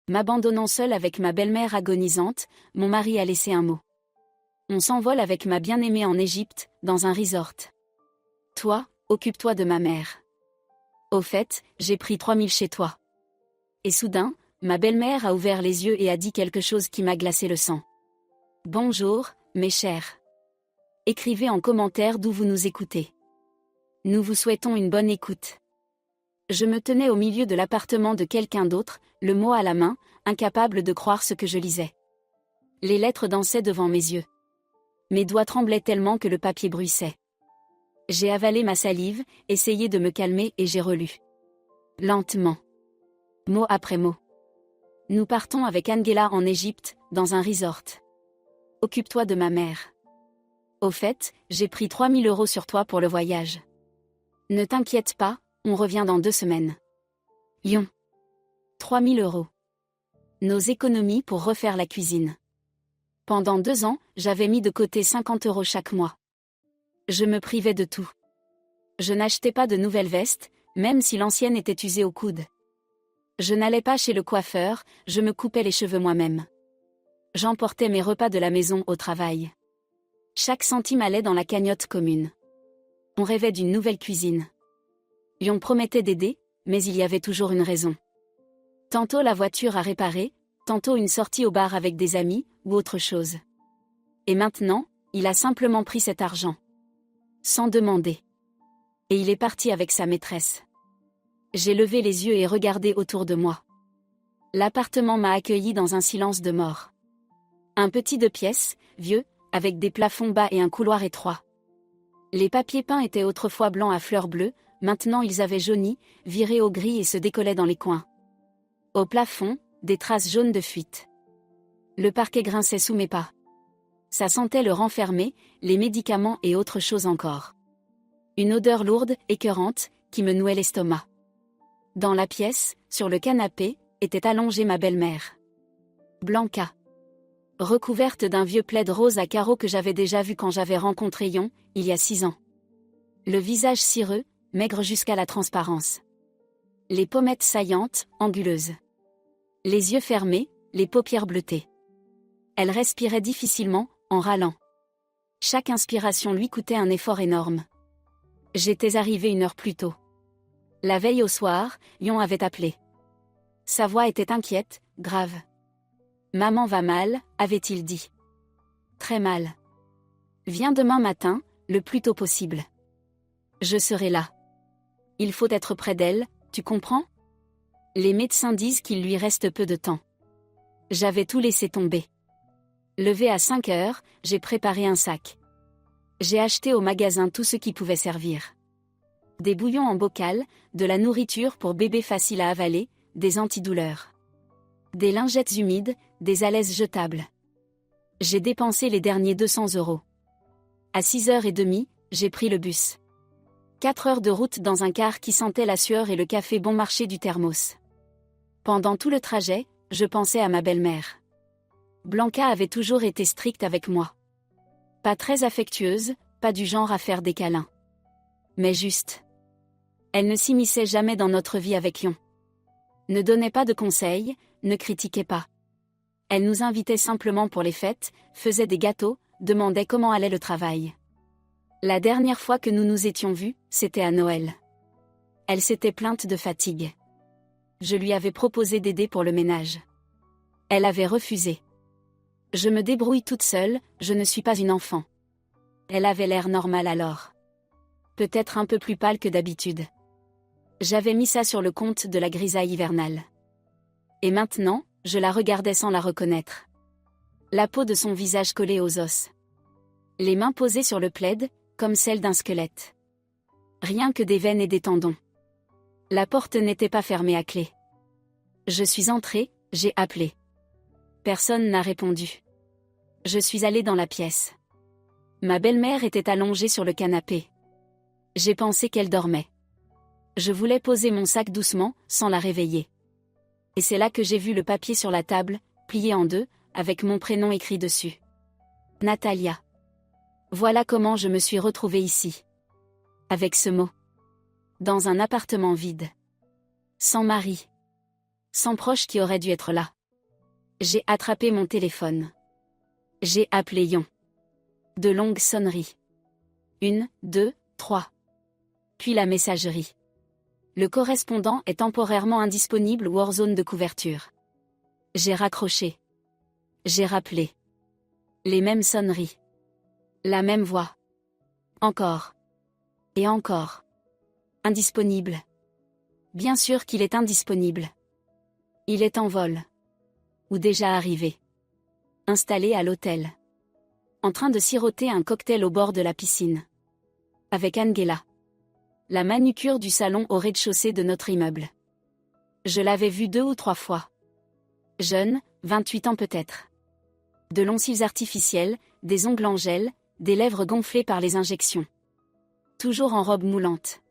M'abandonnant seule avec ma belle-mère agonisante, mon mari a laissé un mot. On s'envole avec ma bien-aimée en Égypte, dans un resort. Toi, occupe-toi de ma mère. Au fait, j'ai pris 3000 chez toi. Et soudain, ma belle-mère a ouvert les yeux et a dit quelque chose qui m'a glacé le sang. Bonjour, mes chers. Écrivez en commentaire d'où vous nous écoutez. Nous vous souhaitons une bonne écoute. Je me tenais au milieu de l'appartement de quelqu'un d'autre, le mot à la main, incapable de croire ce que je lisais. Les lettres dansaient devant mes yeux. Mes doigts tremblaient tellement que le papier bruissait. J'ai avalé ma salive, essayé de me calmer et j'ai relu. Lentement. Mot après mot. Nous partons avec Angela en Égypte, dans un resort. Occupe-toi de ma mère. Au fait, j'ai pris 3000 € sur toi pour le voyage. Ne t'inquiète pas, on revient dans 2 semaines. Lyon. 3000 €. Nos économies pour refaire la cuisine. Pendant 2 ans, j'avais mis de côté 50 € chaque mois. Je me privais de tout. Je n'achetais pas de nouvelles vestes, même si l'ancienne était usée au coude. Je n'allais pas chez le coiffeur, je me coupais les cheveux moi-même. J'emportais mes repas de la maison au travail. Chaque centime allait dans la cagnotte commune. On rêvait d'une nouvelle cuisine. Lyon promettait d'aider, mais il y avait toujours une raison. Tantôt la voiture à réparer, tantôt une sortie au bar avec des amis, ou autre chose. Et maintenant, il a simplement pris cet argent. Sans demander. Et il est parti avec sa maîtresse. J'ai levé les yeux et regardé autour de moi. L'appartement m'a accueilli dans un silence de mort. Un petit 2 pièces, vieux, avec des plafonds bas et un couloir étroit. Les papiers peints étaient autrefois blancs à fleurs bleues, maintenant ils avaient jauni, viré au gris et se décollaient dans les coins. Au plafond, des traces jaunes de fuite. Le parquet grinçait sous mes pas. Ça sentait le renfermé, les médicaments et autre chose encore. Une odeur lourde, écœurante, qui me nouait l'estomac. Dans la pièce, sur le canapé, était allongée ma belle-mère. Blanca. Recouverte d'un vieux plaid rose à carreaux que j'avais déjà vu quand j'avais rencontré Lyon, il y a 6 ans. Le visage cireux, maigre jusqu'à la transparence. Les pommettes saillantes, anguleuses. Les yeux fermés, les paupières bleutées. Elle respirait difficilement, en râlant. Chaque inspiration lui coûtait un effort énorme. J'étais arrivée 1 heure plus tôt. La veille au soir, Lyon avait appelé. Sa voix était inquiète, grave. Maman va mal, avait-il dit. Très mal. Viens demain matin, le plus tôt possible. Je serai là. Il faut être près d'elle, tu comprends? Les médecins disent qu'il lui reste peu de temps. J'avais tout laissé tomber. Levé à 5 heures, j'ai préparé un sac. J'ai acheté au magasin tout ce qui pouvait servir. Des bouillons en bocal, de la nourriture pour bébé facile à avaler, des antidouleurs. Des lingettes humides, des alaises jetables. J'ai dépensé les derniers 200 €. À 6h30, j'ai pris le bus. 4 heures de route dans un car qui sentait la sueur et le café bon marché du thermos. Pendant tout le trajet, je pensais à ma belle-mère. Blanca avait toujours été stricte avec moi. Pas très affectueuse, pas du genre à faire des câlins. Mais juste. Elle ne s'immisçait jamais dans notre vie avec Lyon. Ne donnait pas de conseils, ne critiquait pas. Elle nous invitait simplement pour les fêtes, faisait des gâteaux, demandait comment allait le travail. La dernière fois que nous nous étions vus, c'était à Noël. Elle s'était plainte de fatigue. Je lui avais proposé d'aider pour le ménage. Elle avait refusé. Je me débrouille toute seule, je ne suis pas une enfant. Elle avait l'air normal alors. Peut-être un peu plus pâle que d'habitude. J'avais mis ça sur le compte de la grisaille hivernale. Et maintenant, je la regardais sans la reconnaître. La peau de son visage collée aux os. Les mains posées sur le plaid, comme celle d'un squelette. Rien que des veines et des tendons. La porte n'était pas fermée à clé. Je suis entrée, j'ai appelé. Personne n'a répondu. Je suis allée dans la pièce. Ma belle-mère était allongée sur le canapé. J'ai pensé qu'elle dormait. Je voulais poser mon sac doucement, sans la réveiller. Et c'est là que j'ai vu le papier sur la table, plié en 2, avec mon prénom écrit dessus. Natalia. Voilà comment je me suis retrouvée ici. Avec ce mot. Dans un appartement vide. Sans mari. Sans proche qui aurait dû être là. J'ai attrapé mon téléphone. J'ai appelé Yon. De longues sonneries. 1, 2, 3. Puis la messagerie. Le correspondant est temporairement indisponible ou hors zone de couverture. J'ai raccroché. J'ai rappelé. Les mêmes sonneries. La même voix. Encore. Et encore. Indisponible. Bien sûr qu'il est indisponible. Il est en vol. Ou déjà arrivé. Installé à l'hôtel. En train de siroter un cocktail au bord de la piscine. Avec Angela. La manucure du salon au rez-de-chaussée de notre immeuble. Je l'avais vue 2 ou 3 fois. Jeune, 28 ans peut-être. De longs cils artificiels, des ongles en gel, des lèvres gonflées par les injections. Toujours en robe moulante.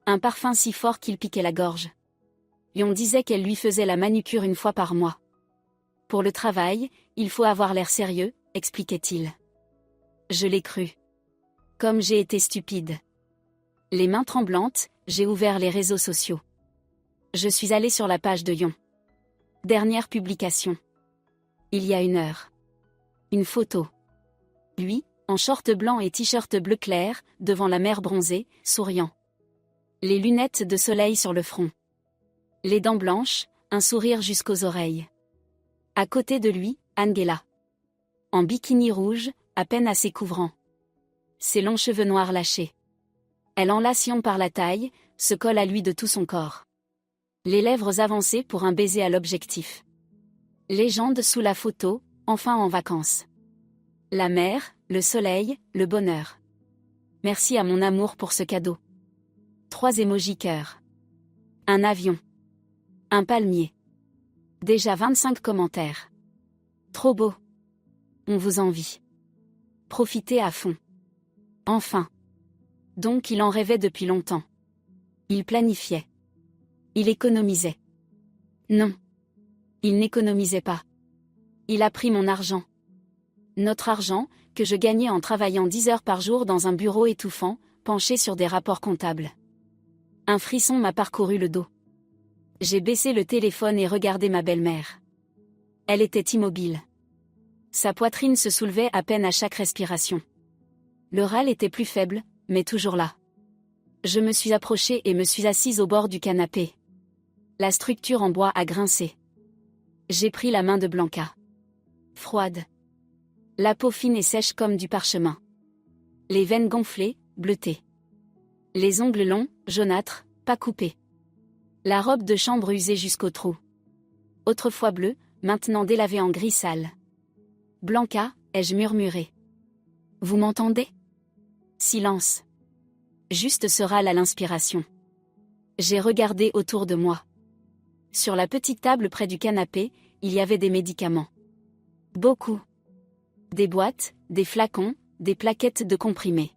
Un parfum si fort qu'il piquait la gorge. Yon disait qu'elle lui faisait la manucure 1 fois par mois. Pour le travail, il faut avoir l'air sérieux, expliquait-il. Je l'ai cru. Comme j'ai été stupide. Les mains tremblantes, j'ai ouvert les réseaux sociaux. Je suis allée sur la page de Yon. Dernière publication. Il y a 1 heure. Une photo. Lui, en short blanc et t-shirt bleu clair, devant la mer bronzée, souriant. Les lunettes de soleil sur le front. Les dents blanches, un sourire jusqu'aux oreilles. À côté de lui, Angela. En bikini rouge, à peine assez couvrant. Ses longs cheveux noirs lâchés. Elle enlace Yon par la taille, se colle à lui de tout son corps. Les lèvres avancées pour un baiser à l'objectif. Légende sous la photo, enfin en vacances. La mer, le soleil, le bonheur. Merci à mon amour pour ce cadeau. 3 émojis cœur. Un avion. Un palmier. Déjà 25 commentaires. Trop beau. On vous envie. Profitez à fond. Enfin. Donc il en rêvait depuis longtemps. Il planifiait. Il économisait. Non. Il n'économisait pas. Il a pris mon argent. Notre argent, que je gagnais en travaillant 10 heures par jour dans un bureau étouffant, penché sur des rapports comptables. Un frisson m'a parcouru le dos. J'ai baissé le téléphone et regardé ma belle-mère. Elle était immobile. Sa poitrine se soulevait à peine à chaque respiration. Le râle était plus faible, mais toujours là. Je me suis approchée et me suis assise au bord du canapé. La structure en bois a grincé. J'ai pris la main de Blanca. Froide. La peau fine et sèche comme du parchemin. Les veines gonflées, bleutées. Les ongles longs, jaunâtres, pas coupés. La robe de chambre usée jusqu'au trou. Autrefois bleue, maintenant délavée en gris sale. Blanca, ai-je murmuré. Vous m'entendez? Silence. Juste ce râle à l'inspiration. J'ai regardé autour de moi. Sur la petite table près du canapé, il y avait des médicaments. Beaucoup. Des boîtes, des flacons, des plaquettes de comprimés.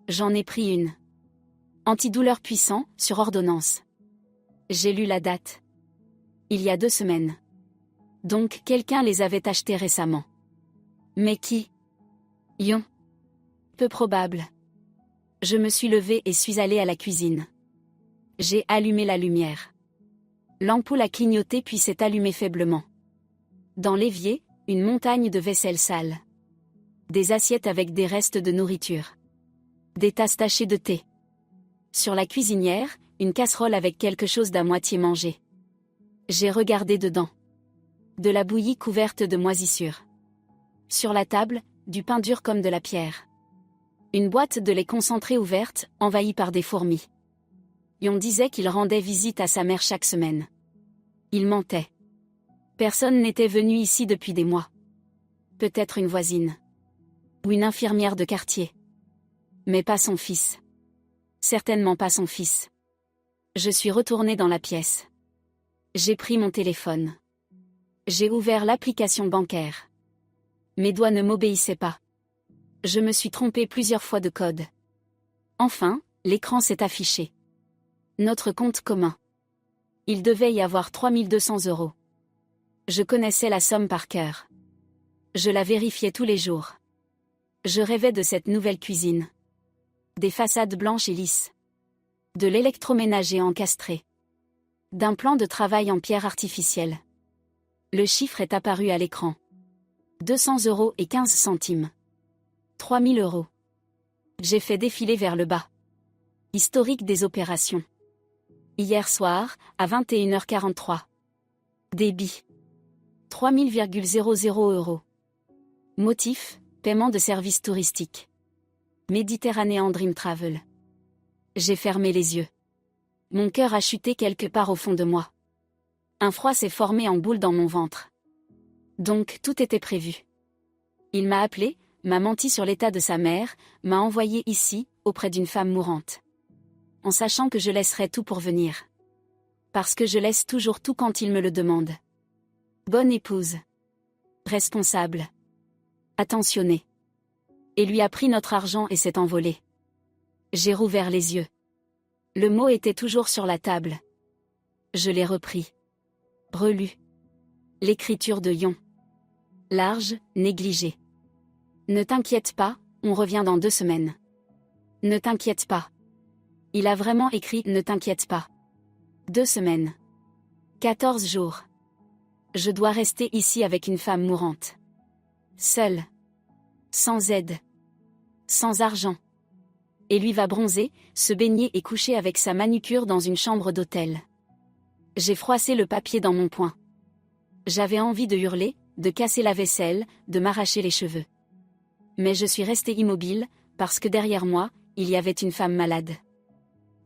J'en ai pris une. Antidouleur puissant, sur ordonnance. J'ai lu la date. Il y a 2 semaines. Donc quelqu'un les avait achetés récemment. Mais qui? Yon. Peu probable. Je me suis levée et suis allée à la cuisine. J'ai allumé la lumière. L'ampoule a clignoté puis s'est allumée faiblement. Dans l'évier, une montagne de vaisselle sale. Des assiettes avec des restes de nourriture. Des tasses tachées de thé. Sur la cuisinière, une casserole avec quelque chose d'à moitié mangé. J'ai regardé dedans. De la bouillie couverte de moisissures. Sur la table, du pain dur comme de la pierre. Une boîte de lait concentré ouverte, envahie par des fourmis. Yon disait qu'il rendait visite à sa mère chaque semaine. Il mentait. Personne n'était venu ici depuis des mois. Peut-être une voisine. Ou une infirmière de quartier. Mais pas son fils. Certainement pas son fils. Je suis retournée dans la pièce. J'ai pris mon téléphone. J'ai ouvert l'application bancaire. Mes doigts ne m'obéissaient pas. Je me suis trompée plusieurs fois de code. Enfin, l'écran s'est affiché. Notre compte commun. Il devait y avoir 3200 €. Je connaissais la somme par cœur. Je la vérifiais tous les jours. Je rêvais de cette nouvelle cuisine. Des façades blanches et lisses. De l'électroménager encastré. d'un plan de travail en pierre artificielle. Le chiffre est apparu à l'écran. 200,15 €. 3000 €. J'ai fait défiler vers le bas. Historique des opérations. Hier soir, à 21h43. Débit. 3000,00 €. Motif, paiement de services touristiques. Méditerranéen Dream Travel. J'ai fermé les yeux. Mon cœur a chuté quelque part au fond de moi. Un froid s'est formé en boule dans mon ventre. Donc tout était prévu. Il m'a appelé, m'a menti sur l'état de sa mère, m'a envoyé ici, auprès d'une femme mourante. En sachant que je laisserai tout pour venir. Parce que je laisse toujours tout quand il me le demande. Bonne épouse. Responsable. Attentionnée. Et lui a pris notre argent et s'est envolé. J'ai rouvert les yeux. Le mot était toujours sur la table. Je l'ai repris. Relu. L'écriture de Yon. Large, négligé. Ne t'inquiète pas, on revient dans 2 semaines. Ne t'inquiète pas. Il a vraiment écrit « Ne t'inquiète pas ». 2 semaines. 14 jours. Je dois rester ici avec une femme mourante. Seule. Sans aide. Sans argent. Et lui va bronzer, se baigner et coucher avec sa manucure dans une chambre d'hôtel. J'ai froissé le papier dans mon poing. J'avais envie de hurler, de casser la vaisselle, de m'arracher les cheveux. Mais je suis restée immobile, parce que derrière moi, il y avait une femme malade.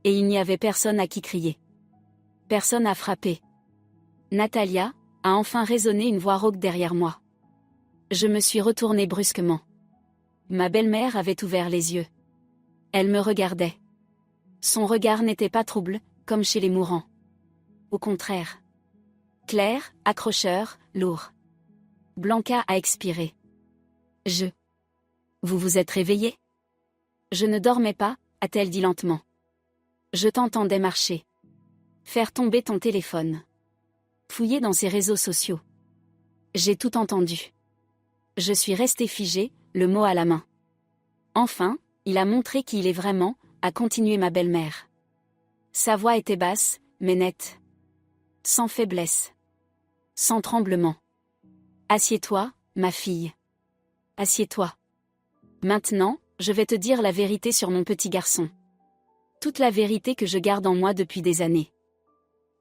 Et il n'y avait personne à qui crier. Personne à frapper. Natalia, a enfin résonné une voix rauque derrière moi. Je me suis retournée brusquement. Ma belle-mère avait ouvert les yeux. Elle me regardait. Son regard n'était pas trouble, comme chez les mourants. Au contraire. Clair, accrocheur, lourd. Blanca a expiré. Vous vous êtes réveillée ? Je ne dormais pas, a-t-elle dit lentement. Je t'entendais marcher. Faire tomber ton téléphone. Fouiller dans ses réseaux sociaux. J'ai tout entendu. Je suis restée figée, le mot à la main. Enfin, il a montré qui il est vraiment, a continué ma belle-mère. Sa voix était basse, mais nette. Sans faiblesse. Sans tremblement. Assieds-toi, ma fille. Assieds-toi. Maintenant, je vais te dire la vérité sur mon petit garçon. Toute la vérité que je garde en moi depuis des années.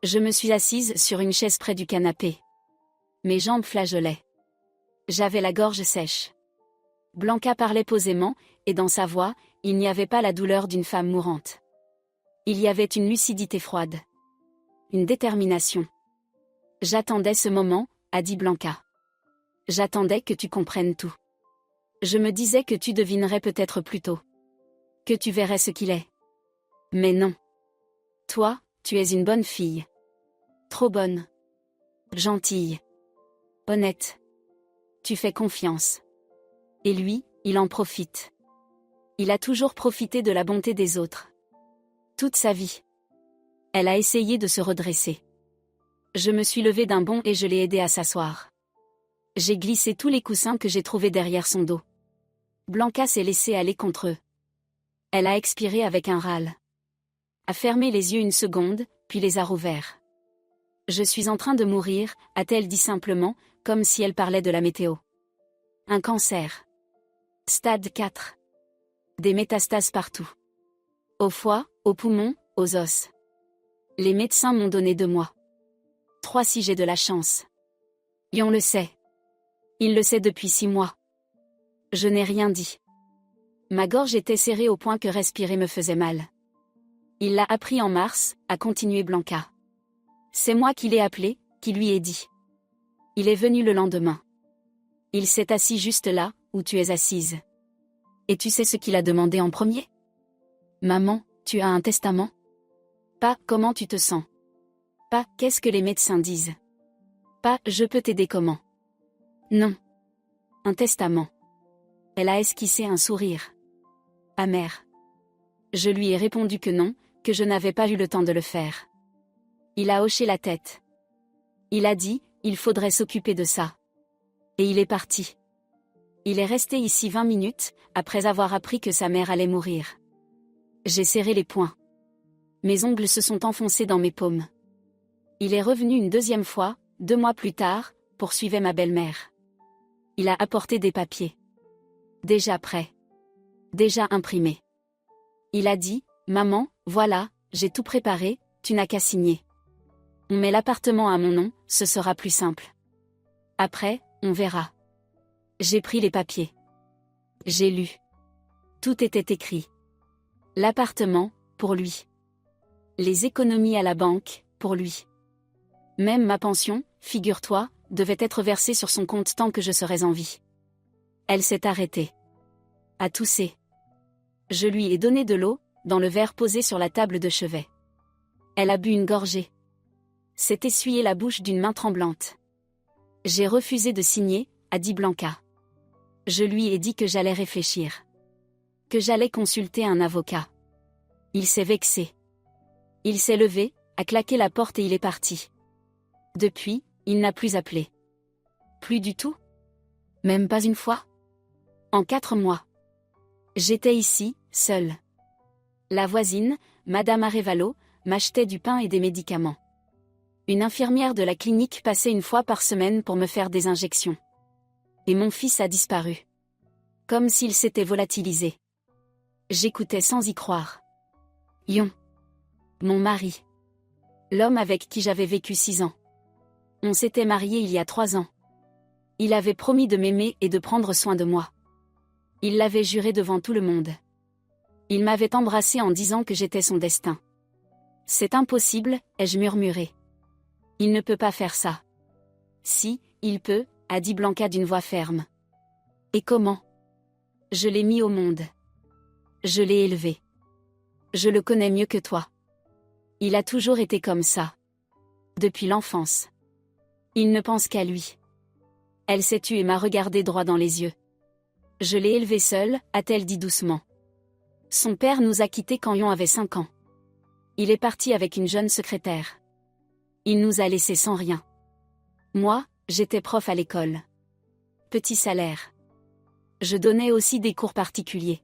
Je me suis assise sur une chaise près du canapé. Mes jambes flageolaient. J'avais la gorge sèche. Blanca parlait posément, et dans sa voix, il n'y avait pas la douleur d'une femme mourante. Il y avait une lucidité froide. Une détermination. J'attendais ce moment, a dit Blanca. J'attendais que tu comprennes tout. Je me disais que tu devinerais peut-être plus tôt. Que tu verrais ce qu'il est. Mais non. Toi, tu es une bonne fille. Trop bonne. Gentille. Honnête. Tu fais confiance. Et lui, il en profite. Il a toujours profité de la bonté des autres. Toute sa vie. Elle a essayé de se redresser. Je me suis levée d'un bond et je l'ai aidée à s'asseoir. J'ai glissé tous les coussins que j'ai trouvés derrière son dos. Blanca s'est laissée aller contre eux. Elle a expiré avec un râle. A fermé les yeux une seconde, puis les a rouverts. Je suis en train de mourir, a-t-elle dit simplement, comme si elle parlait de la météo. Un cancer. Stade 4. Des métastases partout. Au foie, aux poumons, aux os. Les médecins m'ont donné 2 mois. 3 si j'ai de la chance. Et on le sait. Il le sait depuis 6 mois. Je n'ai rien dit. Ma gorge était serrée au point que respirer me faisait mal. Il l'a appris en mars, a continué Blanca. C'est moi qui l'ai appelé, qui lui ai dit. Il est venu le lendemain. Il s'est assis juste là, où tu es assise. Et tu sais ce qu'il a demandé en premier ? Maman, tu as un testament ? Pas comment tu te sens. Pas qu'est-ce que les médecins disent. Pas je peux t'aider comment. Non. Un testament. Elle a esquissé un sourire. Amer. Je lui ai répondu que non, que je n'avais pas eu le temps de le faire. Il a hoché la tête. Il a dit, il faudrait s'occuper de ça. Et il est parti. Il est resté ici 20 minutes, après avoir appris que sa mère allait mourir. J'ai serré les poings. Mes ongles se sont enfoncés dans mes paumes. Il est revenu une deuxième fois, 2 mois plus tard, poursuivait ma belle-mère. Il a apporté des papiers. Déjà prêts. Déjà imprimés. Il a dit, maman, voilà, j'ai tout préparé, tu n'as qu'à signer. On met l'appartement à mon nom, ce sera plus simple. Après, on verra. J'ai pris les papiers. J'ai lu. Tout était écrit. L'appartement, pour lui. Les économies à la banque, pour lui. Même ma pension, figure-toi, devait être versée sur son compte tant que je serais en vie. Elle s'est arrêtée. A toussé. Je lui ai donné de l'eau, dans le verre posé sur la table de chevet. Elle a bu une gorgée. S'est essuyé la bouche d'une main tremblante. J'ai refusé de signer, a dit Blanca. Je lui ai dit que j'allais réfléchir. Que j'allais consulter un avocat. Il s'est vexé. Il s'est levé, a claqué la porte et il est parti. Depuis, il n'a plus appelé. Plus du tout? Même pas une fois? En 4 mois. J'étais ici, seule. La voisine, Madame Arevalo, m'achetait du pain et des médicaments. Une infirmière de la clinique passait une fois par semaine pour me faire des injections. Et mon fils a disparu. Comme s'il s'était volatilisé. J'écoutais sans y croire. Yon. Mon mari. L'homme avec qui j'avais vécu 6 ans. On s'était mariés il y a 3 ans. Il avait promis de m'aimer et de prendre soin de moi. Il l'avait juré devant tout le monde. Il m'avait embrassée en disant que j'étais son destin. C'est impossible, ai-je murmuré. Il ne peut pas faire ça. Si, il peut, a dit Blanca d'une voix ferme. Et comment? Je l'ai mis au monde. Je l'ai élevé. Je le connais mieux que toi. Il a toujours été comme ça. Depuis l'enfance. Il ne pense qu'à lui. Elle s'est tue et m'a regardé droit dans les yeux. Je l'ai élevé seule, a-t-elle dit doucement. Son père nous a quittés quand Yon avait 5 ans. Il est parti avec une jeune secrétaire. Il nous a laissés sans rien. Moi, j'étais prof à l'école. Petit salaire. Je donnais aussi des cours particuliers.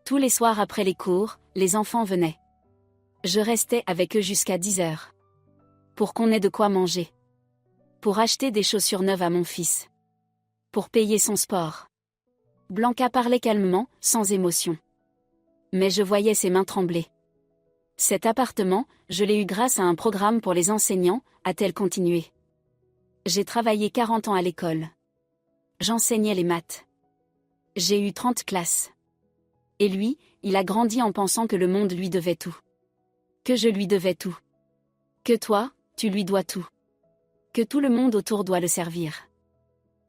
Tous les soirs après les cours, les enfants venaient. Je restais avec eux jusqu'à 10 heures. Pour qu'on ait de quoi manger. Pour acheter des chaussures neuves à mon fils. Pour payer son sport. Blanca parlait calmement, sans émotion. Mais je voyais ses mains trembler. Cet appartement, je l'ai eu grâce à un programme pour les enseignants, a-t-elle continué. J'ai travaillé 40 ans à l'école. J'enseignais les maths. J'ai eu 30 classes. Et lui, il a grandi en pensant que le monde lui devait tout. Que je lui devais tout. Que toi, tu lui dois tout. Que tout le monde autour doit le servir.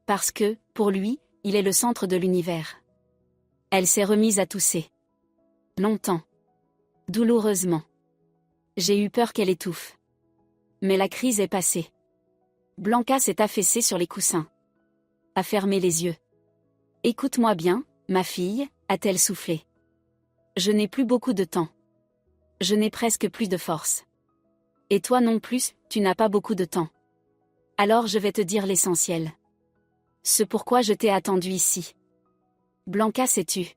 Parce que, pour lui, il est le centre de l'univers. Elle s'est remise à tousser. Longtemps. Douloureusement. J'ai eu peur qu'elle étouffe. Mais la crise est passée. Blanca s'est affaissée sur les coussins. A fermé les yeux. Écoute-moi bien, ma fille, a-t-elle soufflé. Je n'ai plus beaucoup de temps. Je n'ai presque plus de force. Et toi non plus, tu n'as pas beaucoup de temps. Alors je vais te dire l'essentiel. Ce pourquoi je t'ai attendu ici. Blanca s'est tue.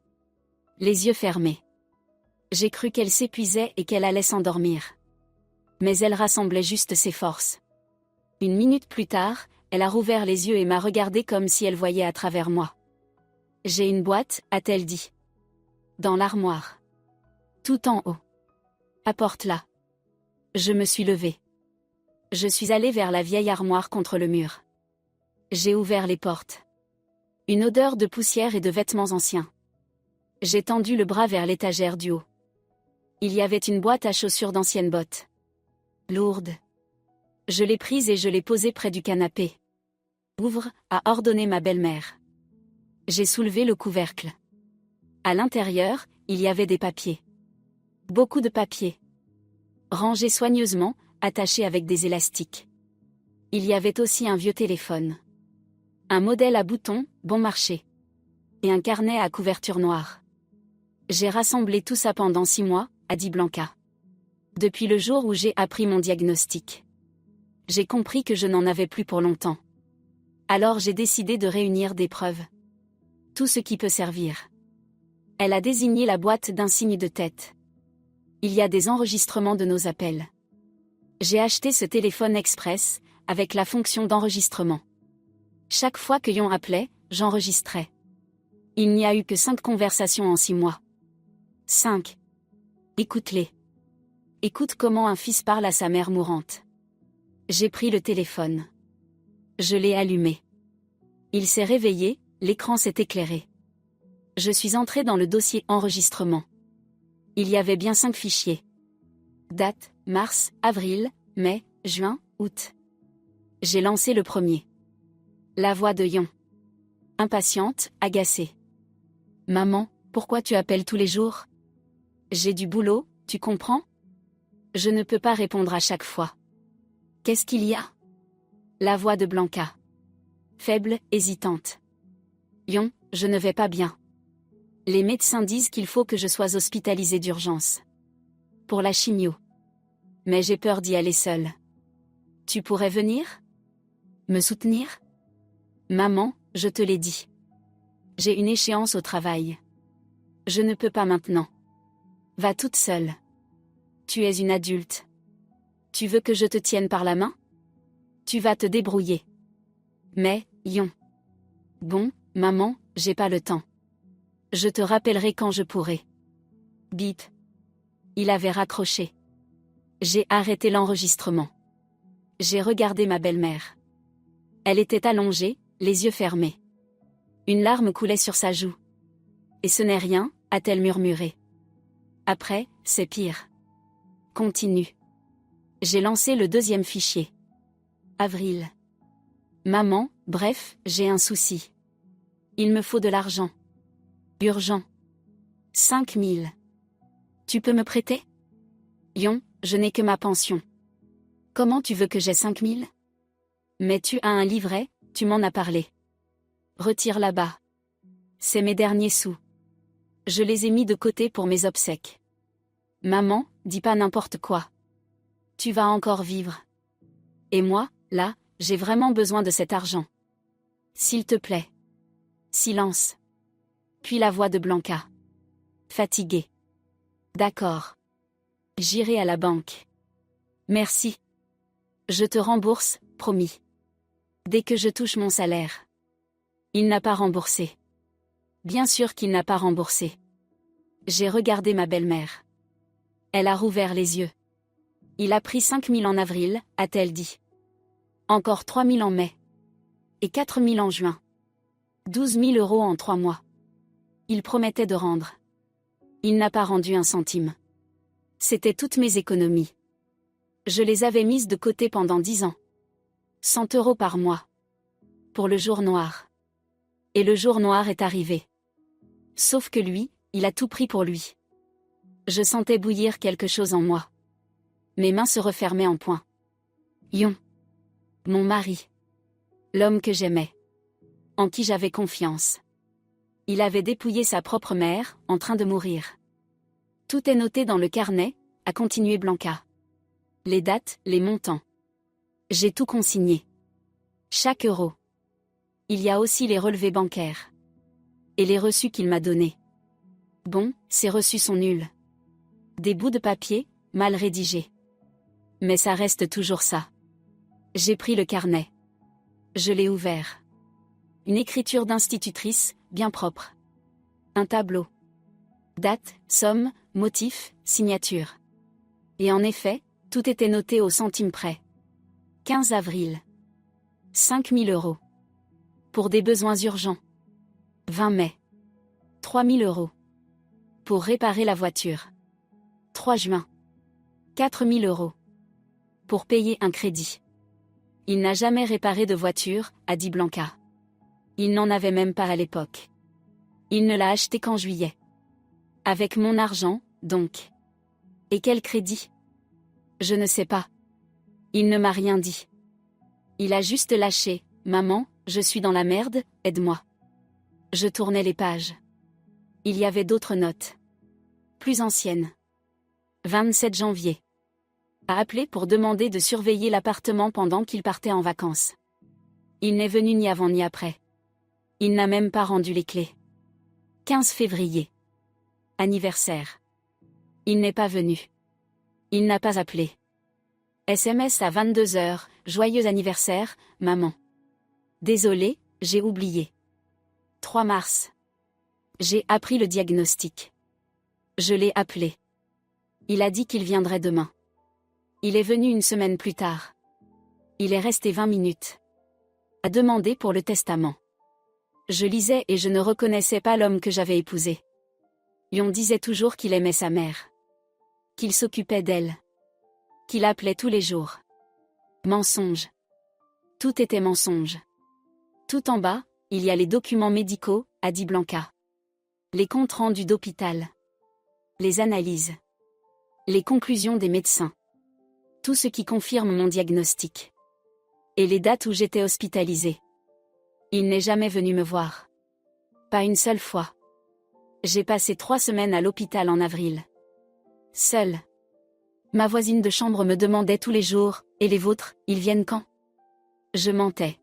Les yeux fermés. J'ai cru qu'elle s'épuisait et qu'elle allait s'endormir. Mais elle rassemblait juste ses forces. Une minute plus tard, elle a rouvert les yeux et m'a regardé comme si elle voyait à travers moi. J'ai une boîte, a-t-elle dit. Dans l'armoire. Tout en haut. Apporte-la. Je me suis levée. Je suis allée vers la vieille armoire contre le mur. J'ai ouvert les portes. Une odeur de poussière et de vêtements anciens. J'ai tendu le bras vers l'étagère du haut. Il y avait une boîte à chaussures d'anciennes bottes. Lourde. Je l'ai prise et je l'ai posée près du canapé. Ouvre, a ordonné ma belle-mère. J'ai soulevé le couvercle. À l'intérieur, il y avait des papiers. Beaucoup de papiers. Rangés soigneusement, attachés avec des élastiques. Il y avait aussi un vieux téléphone. Un modèle à boutons, bon marché. Et un carnet à couverture noire. J'ai rassemblé tout ça pendant 6 mois, a dit Blanca. Depuis le jour où j'ai appris mon diagnostic. J'ai compris que je n'en avais plus pour longtemps. Alors j'ai décidé de réunir des preuves. Tout ce qui peut servir. Elle a désigné la boîte d'un signe de tête. Il y a des enregistrements de nos appels. J'ai acheté ce téléphone express, avec la fonction d'enregistrement. Chaque fois que Yon appelait, j'enregistrais. Il n'y a eu que 5 conversations en 6 mois. 5. Écoute-les. Écoute comment un fils parle à sa mère mourante. J'ai pris le téléphone. Je l'ai allumé. Il s'est réveillé, l'écran s'est éclairé. Je suis entré dans le dossier enregistrement. Il y avait bien 5 fichiers. Date, mars, avril, mai, juin, août. J'ai lancé le premier. La voix de Yon. Impatiente, agacée. Maman, pourquoi tu appelles tous les jours? J'ai du boulot, tu comprends? Je ne peux pas répondre à chaque fois. Qu'est-ce qu'il y a? La voix de Blanca. Faible, hésitante. Yon, je ne vais pas bien. Les médecins disent qu'il faut que je sois hospitalisée d'urgence. Pour la chimio. Mais j'ai peur d'y aller seule. Tu pourrais venir? Me soutenir? Maman, je te l'ai dit. J'ai une échéance au travail. Je ne peux pas maintenant. Va toute seule. Tu es une adulte. Tu veux que je te tienne par la main? Tu vas te débrouiller. Mais, Yon. Bon, maman, j'ai pas le temps. Je te rappellerai quand je pourrai. Bip. Il avait raccroché. J'ai arrêté l'enregistrement. J'ai regardé ma belle-mère. Elle était allongée, les yeux fermés. Une larme coulait sur sa joue. Et ce n'est rien, a-t-elle murmuré. Après, c'est pire. Continue. J'ai lancé le deuxième fichier. Avril. Maman, bref, j'ai un souci. Il me faut de l'argent. Urgent. 5 000. Tu peux me prêter? Yon, je n'ai que ma pension. Comment tu veux que j'aie 5 000? Mais tu as un livret, tu m'en as parlé. Retire là-bas. C'est mes derniers sous. Je les ai mis de côté pour mes obsèques. Maman, dis pas n'importe quoi. Tu vas encore vivre. Et moi, là, j'ai vraiment besoin de cet argent. S'il te plaît. Silence. Puis la voix de Blanca. Fatiguée. D'accord. J'irai à la banque. Merci. Je te rembourse, promis. Dès que je touche mon salaire. Il n'a pas remboursé. Bien sûr qu'il n'a pas remboursé. J'ai regardé ma belle-mère. Elle a rouvert les yeux. Il a pris 5 000 en avril, a-t-elle dit. Encore 3 000 en mai. Et 4 000 en juin. 12 000 € en 3 mois. Il promettait de rendre. Il n'a pas rendu un centime. C'était toutes mes économies. Je les avais mises de côté pendant 10 ans. 100 € par mois. Pour le jour noir. Et le jour noir est arrivé. Sauf que lui, il a tout pris pour lui. Je sentais bouillir quelque chose en moi. Mes mains se refermaient en poing. Yon. Mon mari. L'homme que j'aimais. En qui j'avais confiance. Il avait dépouillé sa propre mère, en train de mourir. Tout est noté dans le carnet, a continué Blanca. Les dates, les montants. J'ai tout consigné. Chaque euro. Il y a aussi les relevés bancaires. Et les reçus qu'il m'a donnés. Bon, ces reçus sont nuls. Des bouts de papier, mal rédigés. Mais ça reste toujours ça. J'ai pris le carnet. Je l'ai ouvert. Une écriture d'institutrice, bien propre. Un tableau. Date, somme, motif, signature. Et en effet, tout était noté au centime près. 15 avril. 5 000 €. Pour des besoins urgents. 20 mai. 3 000 €. Pour réparer la voiture. 3 juin. 4 000 €. Pour payer un crédit. Il n'a jamais réparé de voiture, a dit Blanca. Il n'en avait même pas à l'époque. Il ne l'a acheté qu'en juillet. Avec mon argent, donc. Et quel crédit? Je ne sais pas. Il ne m'a rien dit. Il a juste lâché, maman, je suis dans la merde, aide-moi. Je tournais les pages. Il y avait d'autres notes. Plus anciennes. 27 janvier. A appelé pour demander de surveiller l'appartement pendant qu'il partait en vacances. Il n'est venu ni avant ni après. Il n'a même pas rendu les clés. 15 février. Anniversaire. Il n'est pas venu. Il n'a pas appelé. SMS à 22h, joyeux anniversaire, maman. Désolé, j'ai oublié. 3 mars. J'ai appris le diagnostic. Je l'ai appelé. Il a dit qu'il viendrait demain. Il est venu une semaine plus tard. Il est resté 20 minutes. A demandé pour le testament. Je lisais et je ne reconnaissais pas l'homme que j'avais épousé. On disait toujours qu'il aimait sa mère. Qu'il s'occupait d'elle. Qu'il appelait tous les jours. Mensonge. Tout était mensonge. Tout en bas, il y a les documents médicaux, a dit Blanca. Les comptes rendus d'hôpital. Les analyses. Les conclusions des médecins. Tout ce qui confirme mon diagnostic. Et les dates où j'étais hospitalisée. Il n'est jamais venu me voir. Pas une seule fois. J'ai passé 3 semaines à l'hôpital en avril. Seule. Ma voisine de chambre me demandait tous les jours, et les vôtres, ils viennent quand? Je mentais.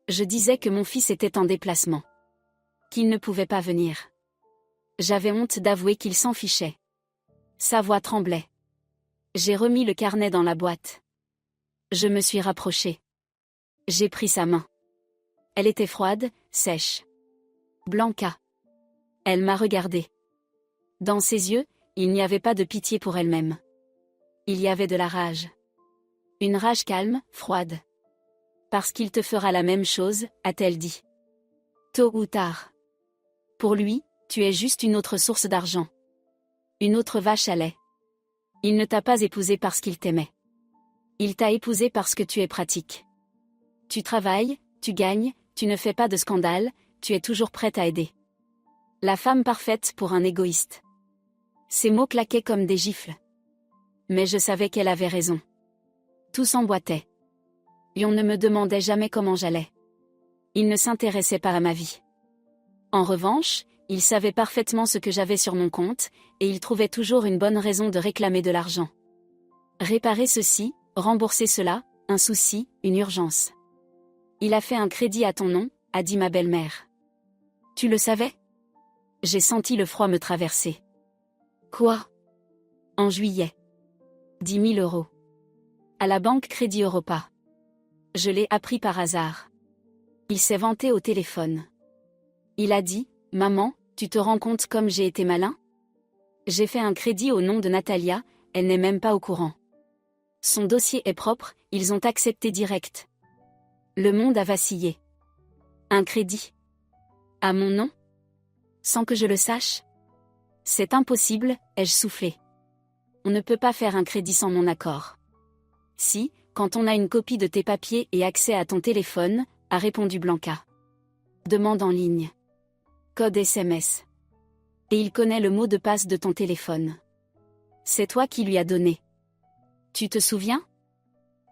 Je disais que mon fils était en déplacement. Qu'il ne pouvait pas venir. J'avais honte d'avouer qu'il s'en fichait. Sa voix tremblait. J'ai remis le carnet dans la boîte. Je me suis rapprochée. J'ai pris sa main. Elle était froide, sèche. Blanca. Elle m'a regardée. Dans ses yeux, il n'y avait pas de pitié pour elle-même. Il y avait de la rage. Une rage calme, froide. Parce qu'il te fera la même chose, a-t-elle dit. Tôt ou tard. Pour lui, tu es juste une autre source d'argent. Une autre vache à lait. Il ne t'a pas épousé parce qu'il t'aimait. Il t'a épousé parce que tu es pratique. Tu travailles, tu gagnes, tu ne fais pas de scandale, tu es toujours prête à aider. La femme parfaite pour un égoïste. Ces mots claquaient comme des gifles. Mais je savais qu'elle avait raison. Tout s'emboîtait. Et on ne me demandait jamais comment j'allais. Il ne s'intéressait pas à ma vie. En revanche, il savait parfaitement ce que j'avais sur mon compte, et il trouvait toujours une bonne raison de réclamer de l'argent. Réparer ceci, rembourser cela, un souci, une urgence. Il a fait un crédit à ton nom, a dit ma belle-mère. Tu le savais? J'ai senti le froid me traverser. Quoi? En juillet. 10 000 euros. À la banque Crédit Europa. Je l'ai appris par hasard. Il s'est vanté au téléphone. Il a dit, maman, tu te rends compte comme j'ai été malin? J'ai fait un crédit au nom de Natalia, elle n'est même pas au courant. Son dossier est propre, ils ont accepté direct. Le monde a vacillé. Un crédit. À mon nom? Sans que je le sache? C'est impossible, ai-je soufflé. On ne peut pas faire un crédit sans mon accord. Si, quand on a une copie de tes papiers et accès à ton téléphone, a répondu Blanca. Demande en ligne. Code SMS. Et il connaît le mot de passe de ton téléphone. C'est toi qui lui as donné. Tu te souviens?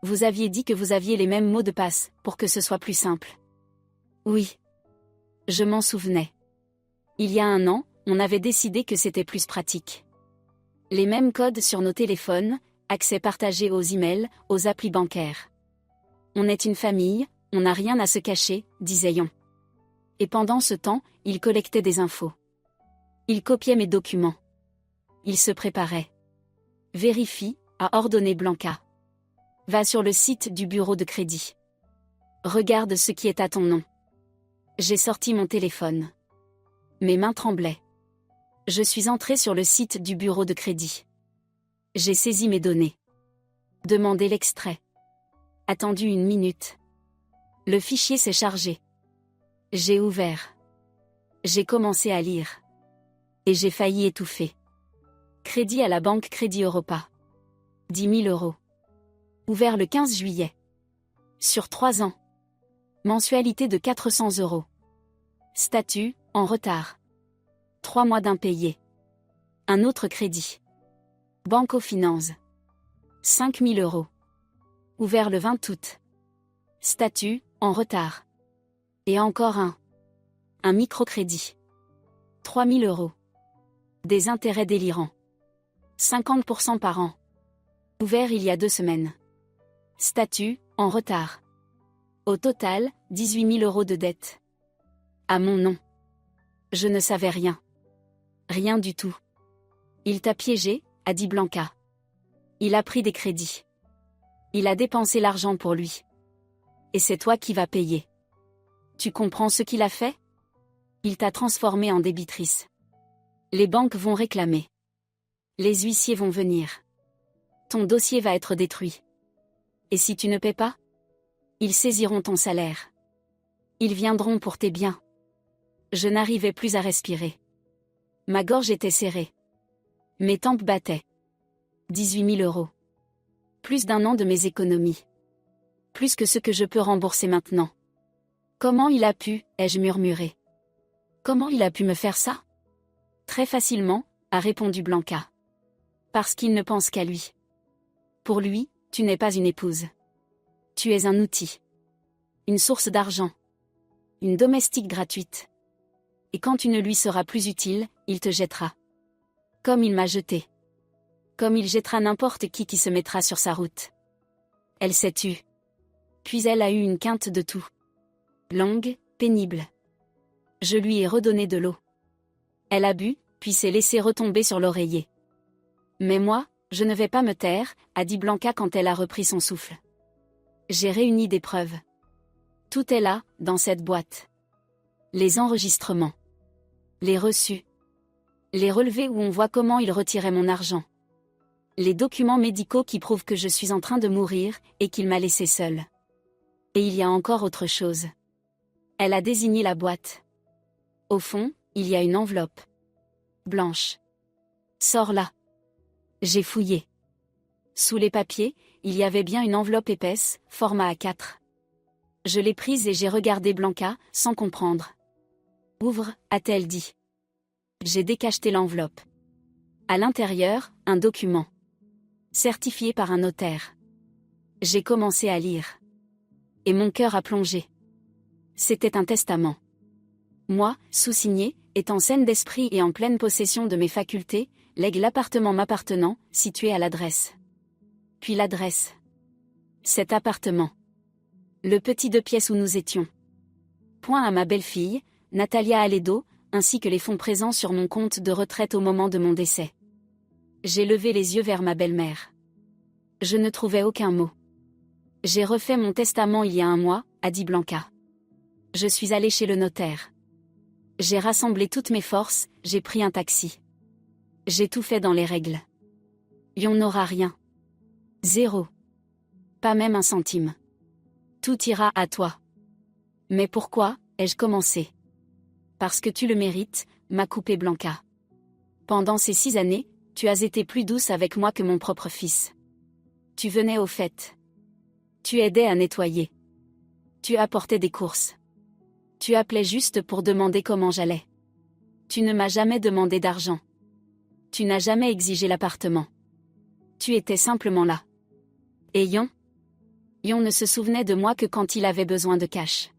Vous aviez dit que vous aviez les mêmes mots de passe, pour que ce soit plus simple. Oui. Je m'en souvenais. Il y a 1 an, on avait décidé que c'était plus pratique. Les mêmes codes sur nos téléphones, accès partagé aux emails, aux applis bancaires. On est une famille, on n'a rien à se cacher, disait-on. Et pendant ce temps, il collectait des infos. Il copiait mes documents. Il se préparait. Vérifie, a ordonné Blanca. Va sur le site du bureau de crédit. Regarde ce qui est à ton nom. J'ai sorti mon téléphone. Mes mains tremblaient. Je suis entrée sur le site du bureau de crédit. J'ai saisi mes données. Demandé l'extrait. Attendu 1 minute. Le fichier s'est chargé. J'ai ouvert. J'ai commencé à lire. Et j'ai failli étouffer. Crédit à la banque Crédit Europa. 10 000 euros. Ouvert le 15 juillet. Sur 3 ans. Mensualité de 400 euros. Statut, en retard. 3 mois d'impayé. Un autre crédit. Banco Finance. 5 000 euros. Ouvert le 20 août. Statut, en retard. Et encore un. Un microcrédit. 3 000 euros. Des intérêts délirants. 50% par an. Ouvert il y a 2 semaines. Statut, en retard. Au total, 18 000 euros de dette. À mon nom. Je ne savais rien. Rien du tout. Il t'a piégé, a dit Blanca. Il a pris des crédits. Il a dépensé l'argent pour lui. Et c'est toi qui vas payer. Tu comprends ce qu'il a fait? Il t'a transformée en débitrice. Les banques vont réclamer. Les huissiers vont venir. Ton dossier va être détruit. Et si tu ne paies pas? Ils saisiront ton salaire. Ils viendront pour tes biens. Je n'arrivais plus à respirer. Ma gorge était serrée. Mes tempes battaient. 18 000 €. Plus d'1 an de mes économies. Plus que ce que je peux rembourser maintenant. Comment il a pu, ai-je murmuré. Comment il a pu me faire ça? Très facilement, a répondu Blanca. Parce qu'il ne pense qu'à lui. Pour lui, tu n'es pas une épouse. Tu es un outil. Une source d'argent. Une domestique gratuite. Et quand tu ne lui seras plus utile, il te jettera. Comme il m'a jeté. Comme il jettera n'importe qui se mettra sur sa route. Elle s'est tue. Puis elle a eu une quinte de tout. Longue, pénible. Je lui ai redonné de l'eau. Elle a bu, puis s'est laissée retomber sur l'oreiller. Mais moi, je ne vais pas me taire, a dit Blanca quand elle a repris son souffle. J'ai réuni des preuves. Tout est là, dans cette boîte. Les enregistrements. Les reçus. Les relevés où on voit comment il retirait mon argent. Les documents médicaux qui prouvent que je suis en train de mourir, et qu'il m'a laissé seule. Et il y a encore autre chose. Elle a désigné la boîte. Au fond, il y a une enveloppe. Blanche. Sors-la. J'ai fouillé. Sous les papiers, il y avait bien une enveloppe épaisse, format A4. Je l'ai prise et j'ai regardé Blanca, sans comprendre. Ouvre, a-t-elle dit. J'ai décacheté l'enveloppe. À l'intérieur, un document. Certifié par un notaire. J'ai commencé à lire. Et mon cœur a plongé. C'était un testament. Moi, sous-signé, étant saine d'esprit et en pleine possession de mes facultés, lègue l'appartement m'appartenant, situé à l'adresse. Puis l'adresse. Cet appartement. Le petit 2 pièces où nous étions. Point à ma belle-fille, Natalia Aledo, ainsi que les fonds présents sur mon compte de retraite au moment de mon décès. J'ai levé les yeux vers ma belle-mère. Je ne trouvais aucun mot. J'ai refait mon testament il y a 1 mois, a dit Blanca. Je suis allée chez le notaire. J'ai rassemblé toutes mes forces, j'ai pris un taxi. J'ai tout fait dans les règles. On n'aura rien. 0. Pas même 1 centime. Tout ira à toi. Mais pourquoi, ai-je commencé? Parce que tu le mérites, m'a coupé Blanca. Pendant ces 6 années, tu as été plus douce avec moi que mon propre fils. Tu venais aux fêtes. Tu aidais à nettoyer. Tu apportais des courses. Tu appelais juste pour demander comment j'allais. Tu ne m'as jamais demandé d'argent. Tu n'as jamais exigé l'appartement. Tu étais simplement là. Et Yon ne se souvenait de moi que quand il avait besoin de cash.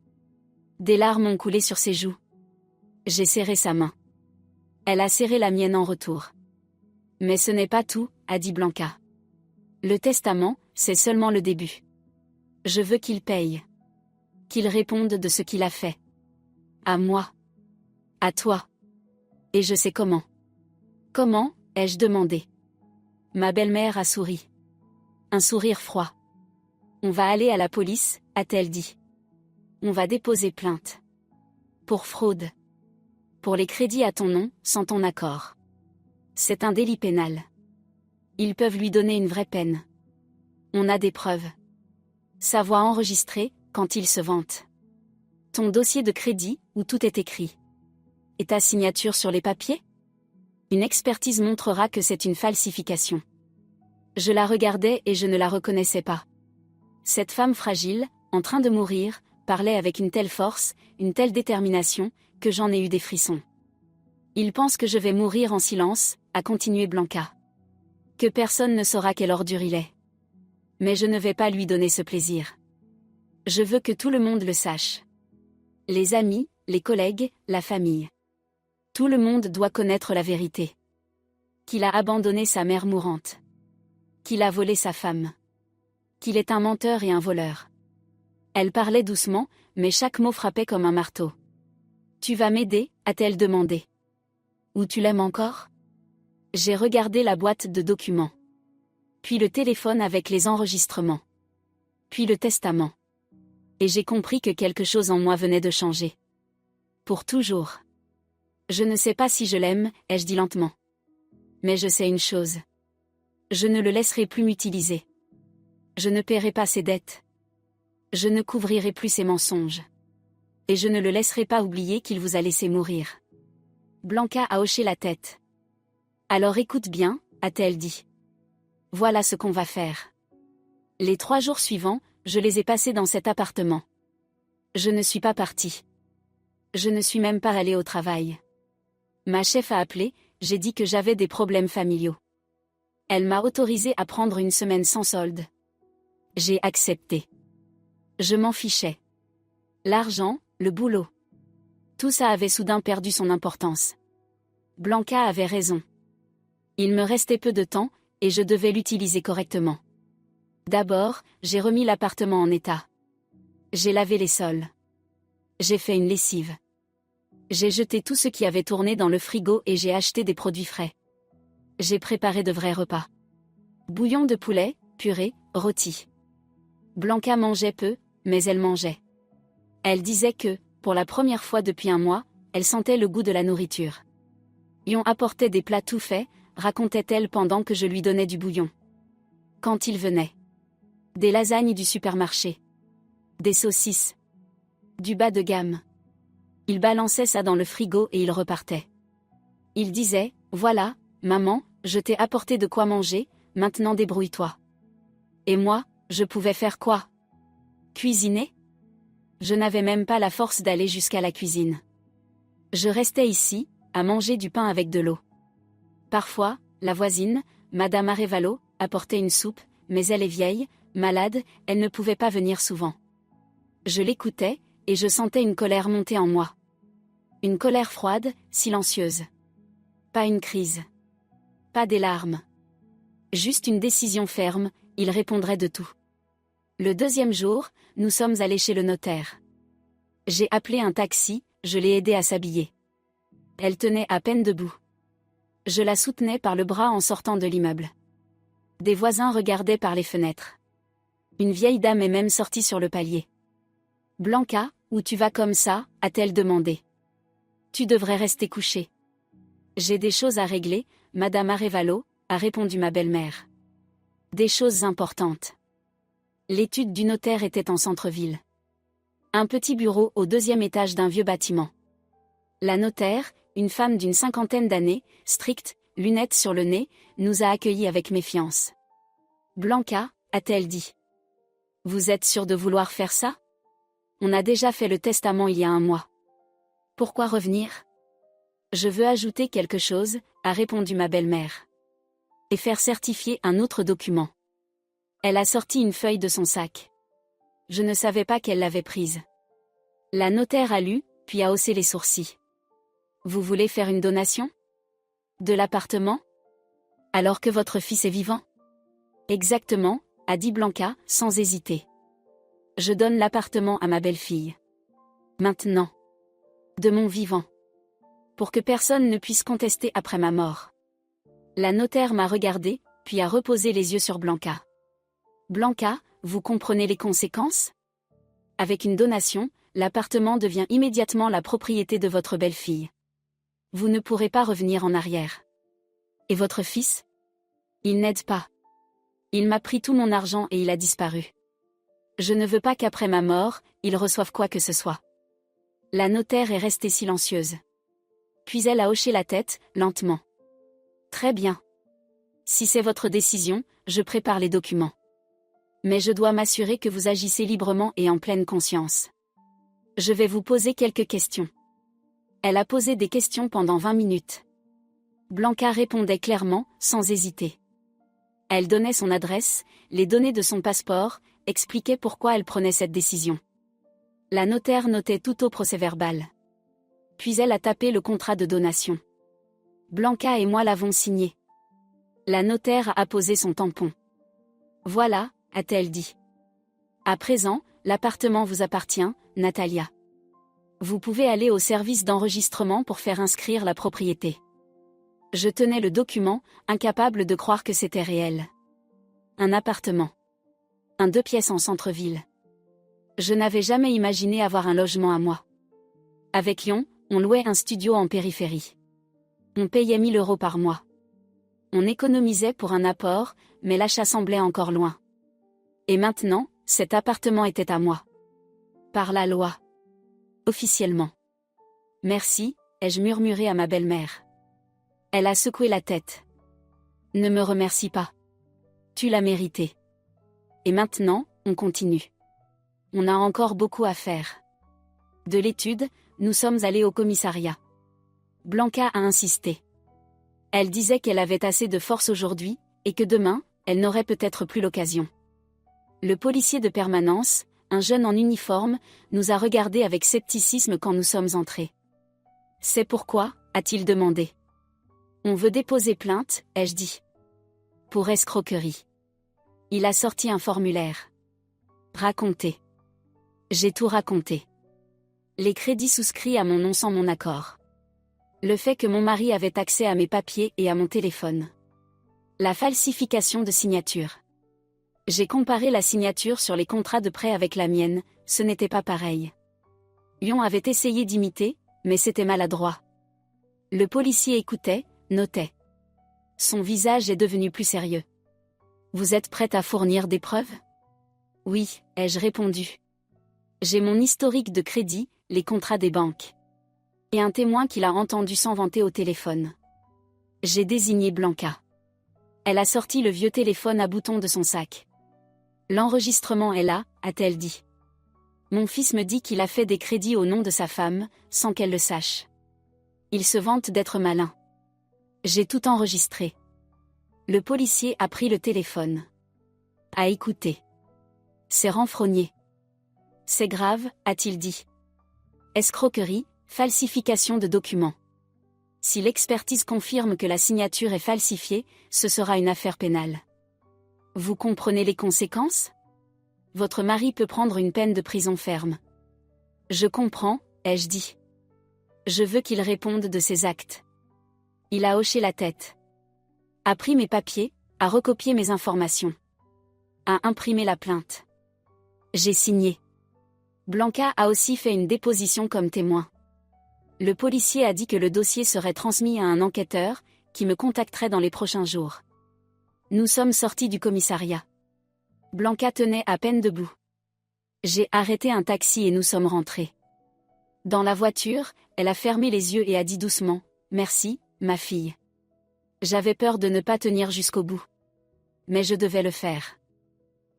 Des larmes ont coulé sur ses joues. J'ai serré sa main. Elle a serré la mienne en retour. Mais ce n'est pas tout, a dit Blanca. Le testament, c'est seulement le début. Je veux qu'il paye. Qu'il réponde de ce qu'il a fait. À moi. À toi. Et je sais comment. Comment, ai-je demandé. Ma belle-mère a souri. Un sourire froid. On va aller à la police, a-t-elle dit. On va déposer plainte. Pour fraude. Pour les crédits à ton nom, sans ton accord. C'est un délit pénal. Ils peuvent lui donner une vraie peine. On a des preuves. Sa voix enregistrée, quand il se vante. Ton dossier de crédit, où tout est écrit. Et ta signature sur les papiers? Une expertise montrera que c'est une falsification. Je la regardais et je ne la reconnaissais pas. Cette femme fragile, en train de mourir, parlait avec une telle force, une telle détermination, que j'en ai eu des frissons. Il pense que je vais mourir en silence, a continué Blanca. Que personne ne saura quelle ordure il est. Mais je ne vais pas lui donner ce plaisir. Je veux que tout le monde le sache. Les amis, les collègues, la famille. Tout le monde doit connaître la vérité. Qu'il a abandonné sa mère mourante. Qu'il a volé sa femme. Qu'il est un menteur et un voleur. Elle parlait doucement, mais chaque mot frappait comme un marteau. Tu vas m'aider, a-t-elle demandé. Ou tu l'aimes encore? J'ai regardé la boîte de documents. Puis le téléphone avec les enregistrements. Puis le testament. Et j'ai compris que quelque chose en moi venait de changer. Pour toujours. Je ne sais pas si je l'aime, ai-je dit lentement. Mais je sais une chose. Je ne le laisserai plus m'utiliser. Je ne paierai pas ses dettes. Je ne couvrirai plus ses mensonges. Et je ne le laisserai pas oublier qu'il vous a laissé mourir. Blanca a hoché la tête. Alors écoute bien, a-t-elle dit. Voilà ce qu'on va faire. Les 3 jours suivants, je les ai passés dans cet appartement. Je ne suis pas partie. Je ne suis même pas allée au travail. Ma chef a appelé, j'ai dit que j'avais des problèmes familiaux. Elle m'a autorisé à prendre une semaine sans solde. J'ai accepté. Je m'en fichais. L'argent, le boulot. Tout ça avait soudain perdu son importance. Blanca avait raison. Il me restait peu de temps, et je devais l'utiliser correctement. D'abord, j'ai remis l'appartement en état. J'ai lavé les sols. J'ai fait une lessive. J'ai jeté tout ce qui avait tourné dans le frigo et j'ai acheté des produits frais. J'ai préparé de vrais repas. Bouillon de poulet, purée, rôti. Blanca mangeait peu, mais elle mangeait. Elle disait que, pour la première fois depuis un mois, elle sentait le goût de la nourriture. Yon apportait des plats tout faits, racontait-elle pendant que je lui donnais du bouillon. Quand il venait. Des lasagnes du supermarché. Des saucisses. Du bas de gamme. Il balançait ça dans le frigo et il repartait. Il disait, voilà, maman, je t'ai apporté de quoi manger, maintenant débrouille-toi. Et moi, je pouvais faire quoi? Cuisiner? Je n'avais même pas la force d'aller jusqu'à la cuisine. Je restais ici, à manger du pain avec de l'eau. Parfois, la voisine, Madame Arevalo, apportait une soupe, mais elle est vieille, malade, elle ne pouvait pas venir souvent. Je l'écoutais, et je sentais une colère monter en moi. Une colère froide, silencieuse. Pas une crise. Pas des larmes. Juste une décision ferme, il répondrait de tout. Le 2e jour, nous sommes allés chez le notaire. J'ai appelé un taxi, je l'ai aidée à s'habiller. Elle tenait à peine debout. Je la soutenais par le bras en sortant de l'immeuble. Des voisins regardaient par les fenêtres. Une vieille dame est même sortie sur le palier. « Blanca, où tu vas comme ça ?» a-t-elle demandé. « Tu devrais rester couchée. »« J'ai des choses à régler, Madame Arevalo, » a répondu ma belle-mère. « Des choses importantes. » L'étude du notaire était en centre-ville. Un petit bureau au 2e étage d'un vieux bâtiment. La notaire, une femme d'une 50aine d'années, stricte, lunettes sur le nez, nous a accueillis avec méfiance. « Blanca, » a-t-elle dit. « Vous êtes sûre de vouloir faire ça? On a déjà fait le testament il y a 1 mois. Pourquoi revenir? Je veux ajouter quelque chose, a répondu ma belle-mère. Et faire certifier un autre document. Elle a sorti une feuille de son sac. Je ne savais pas qu'elle l'avait prise. La notaire a lu, puis a haussé les sourcils. Vous voulez faire une donation? De l'appartement? Alors que votre fils est vivant? Exactement, a dit Blanca, sans hésiter. Je donne l'appartement à ma belle-fille. Maintenant. De mon vivant. Pour que personne ne puisse contester après ma mort. La notaire m'a regardé, puis a reposé les yeux sur Blanca. Blanca, vous comprenez les conséquences? Avec une donation, l'appartement devient immédiatement la propriété de votre belle-fille. Vous ne pourrez pas revenir en arrière. Et votre fils? Il n'aide pas. Il m'a pris tout mon argent et il a disparu. Je ne veux pas qu'après ma mort, il reçoive quoi que ce soit. La notaire est restée silencieuse. Puis elle a hoché la tête, lentement. Très bien. Si c'est votre décision, je prépare les documents. Mais je dois m'assurer que vous agissez librement et en pleine conscience. Je vais vous poser quelques questions. Elle a posé des questions pendant 20 minutes. Blanca répondait clairement, sans hésiter. Elle donnait son adresse, les données de son passeport, expliquait pourquoi elle prenait cette décision. La notaire notait tout au procès-verbal. Puis elle a tapé le contrat de donation. Blanca et moi l'avons signé. La notaire a apposé son tampon. Voilà, a-t-elle dit. À présent, l'appartement vous appartient, Natalia. Vous pouvez aller au service d'enregistrement pour faire inscrire la propriété. Je tenais le document, incapable de croire que c'était réel. Un appartement. Un 2 pièces en centre-ville. Je n'avais jamais imaginé avoir un logement à moi. Avec Lyon, on louait un studio en périphérie. On payait 1 000 € par mois. On économisait pour un apport, mais l'achat semblait encore loin. Et maintenant, cet appartement était à moi. Par la loi. Officiellement. Merci, ai-je murmuré à ma belle-mère. Elle a secoué la tête. Ne me remercie pas. Tu l'as mérité. Et maintenant, on continue. On a encore beaucoup à faire. De l'étude, nous sommes allés au commissariat. Blanca a insisté. Elle disait qu'elle avait assez de force aujourd'hui, et que demain, elle n'aurait peut-être plus l'occasion. Le policier de permanence, un jeune en uniforme, nous a regardés avec scepticisme quand nous sommes entrés. C'est pourquoi, a-t-il demandé. On veut déposer plainte, ai-je dit. Pour escroquerie. Il a sorti un formulaire. Racontez. J'ai tout raconté. Les crédits souscrits à mon nom sans mon accord. Le fait que mon mari avait accès à mes papiers et à mon téléphone. La falsification de signature. J'ai comparé la signature sur les contrats de prêt avec la mienne, ce n'était pas pareil. Lyon avait essayé d'imiter, mais c'était maladroit. Le policier écoutait, notait. Son visage est devenu plus sérieux. Vous êtes prête à fournir des preuves? Oui, ai-je répondu. J'ai mon historique de crédit, les contrats des banques. Et un témoin qui l'a entendu s'inventer au téléphone. J'ai désigné Blanca. Elle a sorti le vieux téléphone à boutons de son sac. L'enregistrement est là, a-t-elle dit. Mon fils me dit qu'il a fait des crédits au nom de sa femme, sans qu'elle le sache. Il se vante d'être malin. J'ai tout enregistré. Le policier a pris le téléphone. A écouté. C'est renfrogné. C'est grave, a-t-il dit. Escroquerie, falsification de documents. Si l'expertise confirme que la signature est falsifiée, ce sera une affaire pénale. Vous comprenez les conséquences? Votre mari peut prendre une peine de prison ferme. Je comprends, ai-je dit. Je veux qu'il réponde de ses actes. Il a hoché la tête. A pris mes papiers, a recopié mes informations. A imprimé la plainte. J'ai signé. Blanca a aussi fait une déposition comme témoin. Le policier a dit que le dossier serait transmis à un enquêteur, qui me contacterait dans les prochains jours. Nous sommes sortis du commissariat. Blanca tenait à peine debout. J'ai arrêté un taxi et nous sommes rentrés. Dans la voiture, elle a fermé les yeux et a dit doucement, « Merci, ma fille. » J'avais peur de ne pas tenir jusqu'au bout. Mais je devais le faire.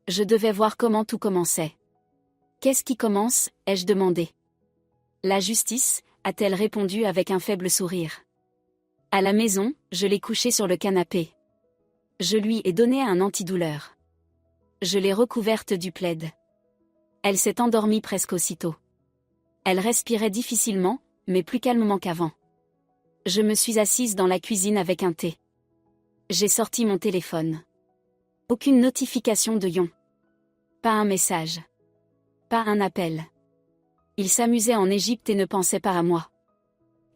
Je devais voir comment tout commençait. « Qu'est-ce qui commence ?» ai-je demandé. « La justice » a-t-elle répondu avec un faible sourire. À la maison, je l'ai couchée sur le canapé. Je lui ai donné un antidouleur. Je l'ai recouverte du plaid. Elle s'est endormie presque aussitôt. Elle respirait difficilement, mais plus calmement qu'avant. Je me suis assise dans la cuisine avec un thé. J'ai sorti mon téléphone. Aucune notification de Lyon. Pas un message. Pas un appel. Il s'amusait en Égypte et ne pensait pas à moi.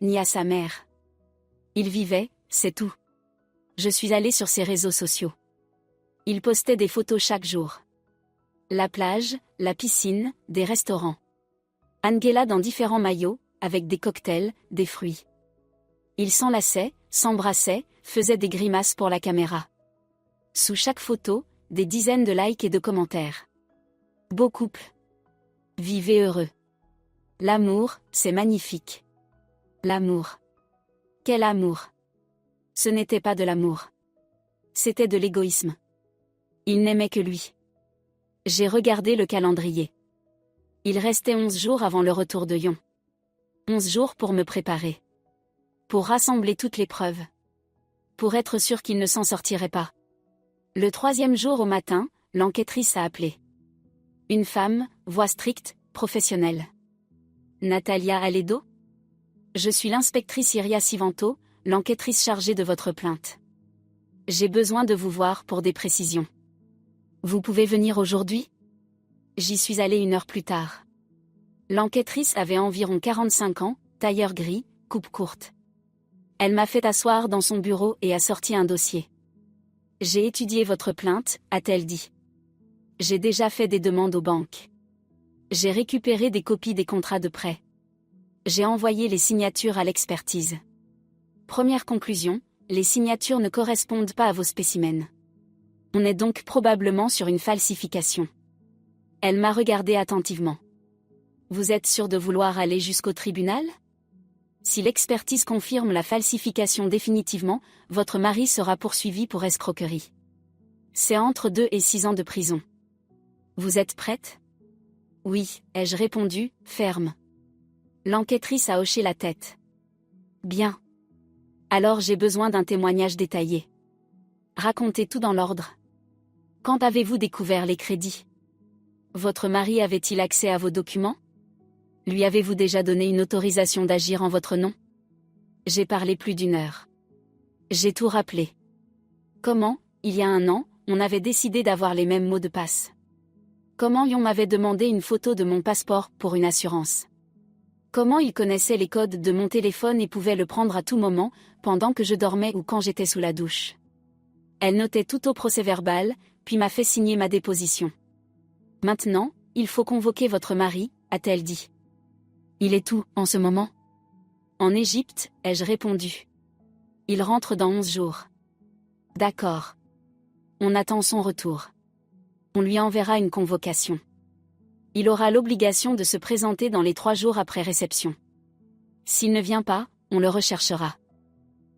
Ni à sa mère. Il vivait, c'est tout. Je suis allée sur ses réseaux sociaux. Il postait des photos chaque jour. La plage, la piscine, des restaurants. Angela dans différents maillots, avec des cocktails, des fruits. Il s'enlaçait, s'embrassait, faisait des grimaces pour la caméra. Sous chaque photo, des dizaines de likes et de commentaires. Beau couple. Vivez heureux. L'amour, c'est magnifique. L'amour. Quel amour! Ce n'était pas de l'amour. C'était de l'égoïsme. Il n'aimait que lui. J'ai regardé le calendrier. Il restait 11 jours avant le retour de Lyon. 11 jours pour me préparer. Pour rassembler toutes les preuves. Pour être sûr qu'il ne s'en sortirait pas. Le 3e jour au matin, l'enquêtrice a appelé. Une femme, voix stricte, professionnelle. Natalia Aledo? Je suis l'inspectrice Iria Sivanto, l'enquêtrice chargée de votre plainte. J'ai besoin de vous voir pour des précisions. Vous pouvez venir aujourd'hui? J'y suis allée 1 heure plus tard. L'enquêtrice avait environ 45 ans, tailleur gris, coupe courte. Elle m'a fait asseoir dans son bureau et a sorti un dossier. J'ai étudié votre plainte, a-t-elle dit. J'ai déjà fait des demandes aux banques. J'ai récupéré des copies des contrats de prêt. J'ai envoyé les signatures à l'expertise. Première conclusion, les signatures ne correspondent pas à vos spécimens. On est donc probablement sur une falsification. Elle m'a regardé attentivement. Vous êtes sûr de vouloir aller jusqu'au tribunal? Si l'expertise confirme la falsification définitivement, votre mari sera poursuivi pour escroquerie. C'est entre 2 et 6 ans de prison. Vous êtes prête? Oui, ai-je répondu, ferme. L'enquêtrice a hoché la tête. Bien. Alors j'ai besoin d'un témoignage détaillé. Racontez tout dans l'ordre. Quand avez-vous découvert les crédits? Votre mari avait-il accès à vos documents? Lui avez-vous déjà donné une autorisation d'agir en votre nom? J'ai parlé plus d'1 heure. J'ai tout rappelé. Comment, il y a 1 an, on avait décidé d'avoir les mêmes mots de passe? Comment on m'avait demandé une photo de mon passeport pour une assurance? Comment il connaissait les codes de mon téléphone et pouvait le prendre à tout moment, pendant que je dormais ou quand j'étais sous la douche? Elle notait tout au procès-verbal, puis m'a fait signer ma déposition. Maintenant, il faut convoquer votre mari, a-t-elle dit. Il est où, en ce moment? En Égypte, ai-je répondu. Il rentre dans 11 jours. D'accord. On attend son retour. On lui enverra une convocation. Il aura l'obligation de se présenter dans les 3 jours après réception. S'il ne vient pas, on le recherchera.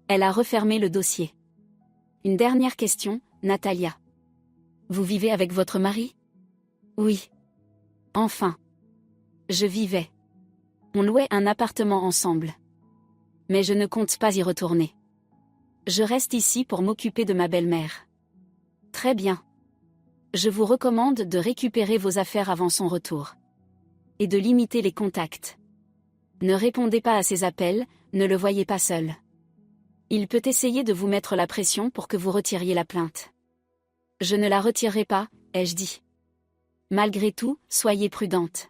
Elle a refermé le dossier. Une dernière question, Natalia. Vous vivez avec votre mari? Oui. Enfin. Je vivais. On louait un appartement ensemble. Mais je ne compte pas y retourner. Je reste ici pour m'occuper de ma belle-mère. Très bien. Je vous recommande de récupérer vos affaires avant son retour. Et de limiter les contacts. Ne répondez pas à ses appels, ne le voyez pas seul. Il peut essayer de vous mettre la pression pour que vous retiriez la plainte. Je ne la retirerai pas, ai-je dit. Malgré tout, soyez prudente.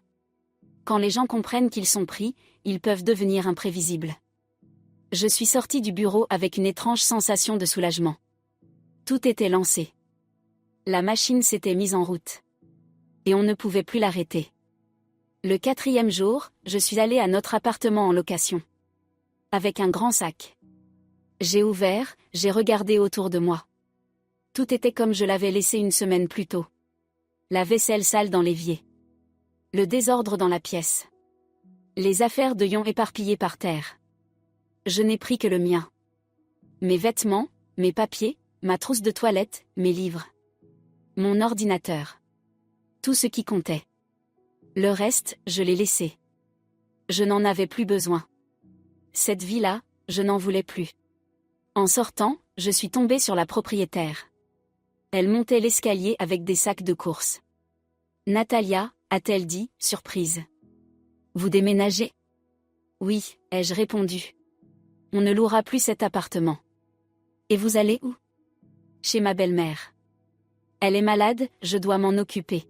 Quand les gens comprennent qu'ils sont pris, ils peuvent devenir imprévisibles. Je suis sortie du bureau avec une étrange sensation de soulagement. Tout était lancé. La machine s'était mise en route. Et on ne pouvait plus l'arrêter. Le 4e jour, je suis allée à notre appartement en location. Avec un grand sac. J'ai ouvert, j'ai regardé autour de moi. Tout était comme je l'avais laissé 1 semaine plus tôt. La vaisselle sale dans l'évier. Le désordre dans la pièce. Les affaires de Yon éparpillées par terre. Je n'ai pris que le mien. Mes vêtements, mes papiers, ma trousse de toilette, mes livres. Mon ordinateur. Tout ce qui comptait. Le reste, je l'ai laissé. Je n'en avais plus besoin. Cette vie-là, je n'en voulais plus. En sortant, je suis tombée sur la propriétaire. Elle montait l'escalier avec des sacs de course. Natalia, a-t-elle dit, surprise. Vous déménagez? Oui, ai-je répondu. On ne louera plus cet appartement. Et vous allez où? Chez ma belle-mère. Elle est malade, je dois m'en occuper.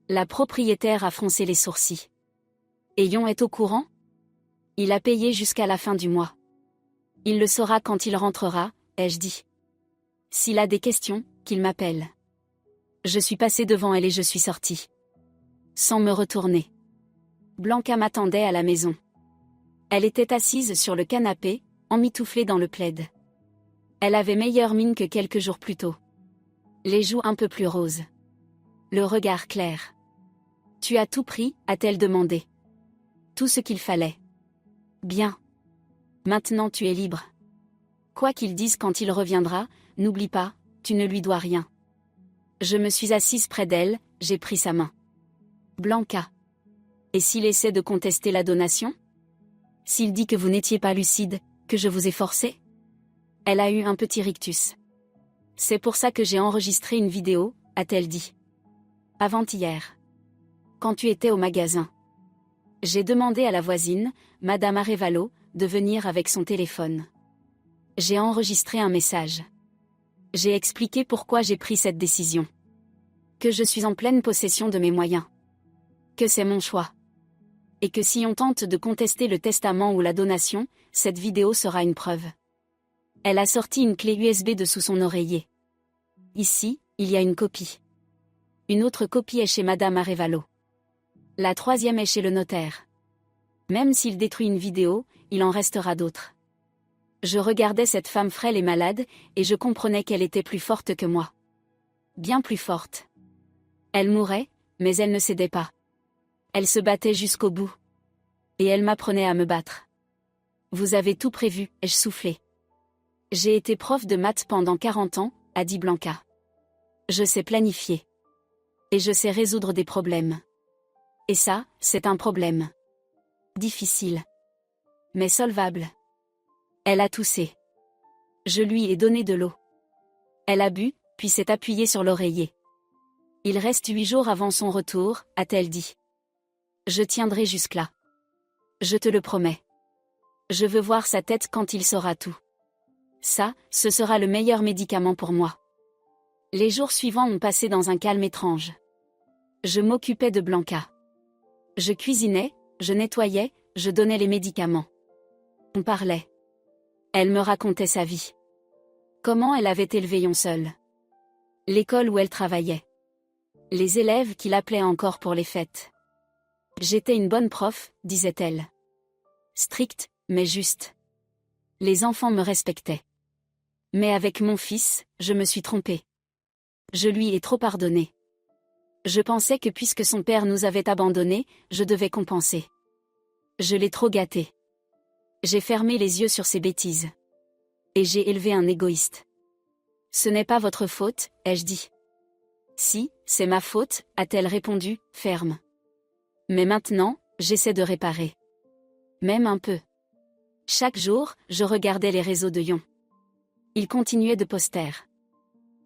La propriétaire a froncé les sourcils. Et Yon est au courant? Il a payé jusqu'à la fin du mois. Il le saura quand il rentrera, ai-je dit. S'il a des questions, qu'il m'appelle. Je suis passée devant elle et je suis sortie. Sans me retourner. Blanca m'attendait à la maison. Elle était assise sur le canapé, emmitouflée dans le plaid. Elle avait meilleure mine que quelques jours plus tôt. Les joues un peu plus roses. Le regard clair. Tu as tout pris, a-t-elle demandé. Tout ce qu'il fallait. Bien. Maintenant tu es libre. Quoi qu'il dise quand il reviendra, n'oublie pas, tu ne lui dois rien. Je me suis assise près d'elle, j'ai pris sa main. Blanca. Et s'il essaie de contester la donation? S'il dit que vous n'étiez pas lucide, que je vous ai forcé? Elle a eu un petit rictus. C'est pour ça que j'ai enregistré une vidéo, a-t-elle dit. Avant-hier. Quand tu étais au magasin. J'ai demandé à la voisine, Madame Arevalo, de venir avec son téléphone. J'ai enregistré un message. J'ai expliqué pourquoi j'ai pris cette décision. Que je suis en pleine possession de mes moyens. Que c'est mon choix. Et que si on tente de contester le testament ou la donation, cette vidéo sera une preuve. Elle a sorti une clé USB de sous son oreiller. Ici, il y a une copie. Une autre copie est chez Madame Arevalo. La troisième est chez le notaire. Même s'il détruit une vidéo, il en restera d'autres. Je regardais cette femme frêle et malade, et je comprenais qu'elle était plus forte que moi. Bien plus forte. Elle mourait, mais elle ne cédait pas. Elle se battait jusqu'au bout. Et elle m'apprenait à me battre. Vous avez tout prévu, ai-je soufflé. J'ai été prof de maths pendant 40 ans, a dit Blanca. Je sais planifier. Et je sais résoudre des problèmes. Et ça, c'est un problème. Difficile. Mais solvable. Elle a toussé. Je lui ai donné de l'eau. Elle a bu, puis s'est appuyée sur l'oreiller. Il reste 8 jours avant son retour, a-t-elle dit. Je tiendrai jusque-là. Je te le promets. Je veux voir sa tête quand il saura tout. Ça, ce sera le meilleur médicament pour moi. Les jours suivants ont passé dans un calme étrange. Je m'occupais de Blanca. Je cuisinais, je nettoyais, je donnais les médicaments. On parlait. Elle me racontait sa vie. Comment elle avait élevé Yon seule. L'école où elle travaillait. Les élèves qui l'appelaient encore pour les fêtes. J'étais une bonne prof, disait-elle. Stricte, mais juste. Les enfants me respectaient. Mais avec mon fils, je me suis trompée. Je lui ai trop pardonné. Je pensais que puisque son père nous avait abandonnés, je devais compenser. Je l'ai trop gâté. J'ai fermé les yeux sur ses bêtises. Et j'ai élevé un égoïste. Ce n'est pas votre faute, ai-je dit. Si, c'est ma faute, a-t-elle répondu, ferme. Mais maintenant, j'essaie de réparer. Même un peu. Chaque jour, je regardais les réseaux de Yon. Ils continuaient de poster.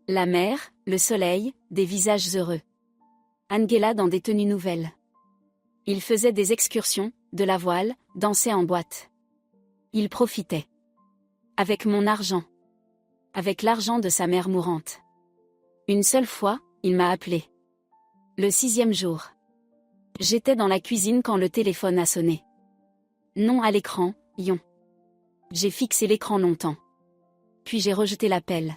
La mer, le soleil, des visages heureux. Angela dans des tenues nouvelles. Il faisait des excursions, de la voile, dansait en boîte. Il profitait. Avec mon argent. Avec l'argent de sa mère mourante. Une seule fois, il m'a appelé. Le 6e jour. J'étais dans la cuisine quand le téléphone a sonné. Non à l'écran, Yon. J'ai fixé l'écran longtemps. Puis j'ai rejeté l'appel.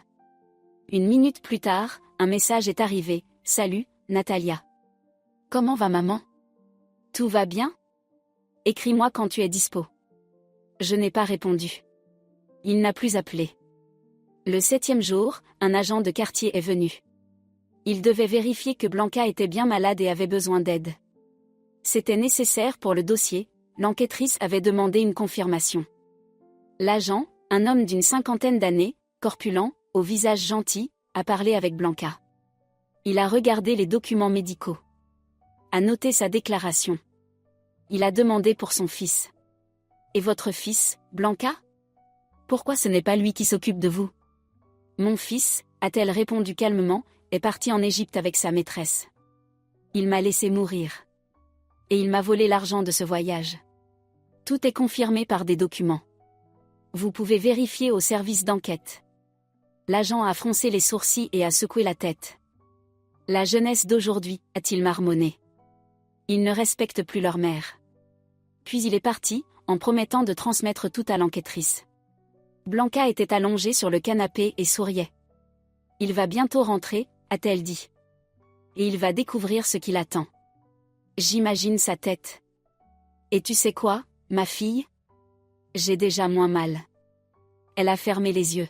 1 minute plus tard, un message est arrivé. Salut, Natalia. Comment va maman? Tout va bien? Écris-moi quand tu es dispo. Je n'ai pas répondu. Il n'a plus appelé. Le 7e jour, un agent de quartier est venu. Il devait vérifier que Blanca était bien malade et avait besoin d'aide. C'était nécessaire pour le dossier, l'enquêtrice avait demandé une confirmation. L'agent, un homme d'une 50aine d'années, corpulent, au visage gentil, a parlé avec Blanca. Il a regardé les documents médicaux. A noté sa déclaration. Il a demandé pour son fils. Et votre fils, Blanca? Pourquoi ce n'est pas lui qui s'occupe de vous? Mon fils, a-t-elle répondu calmement, est parti en Égypte avec sa maîtresse. Il m'a laissé mourir. Et il m'a volé l'argent de ce voyage. Tout est confirmé par des documents. Vous pouvez vérifier au service d'enquête. L'agent a froncé les sourcils et a secoué la tête. La jeunesse d'aujourd'hui, a-t-il marmonné. Ils ne respectent plus leur mère. Puis il est parti, en promettant de transmettre tout à l'enquêtrice. Blanca était allongée sur le canapé et souriait. Il va bientôt rentrer, a-t-elle dit. Et il va découvrir ce qui l'attend. J'imagine sa tête. Et tu sais quoi, ma fille? J'ai déjà moins mal. Elle a fermé les yeux.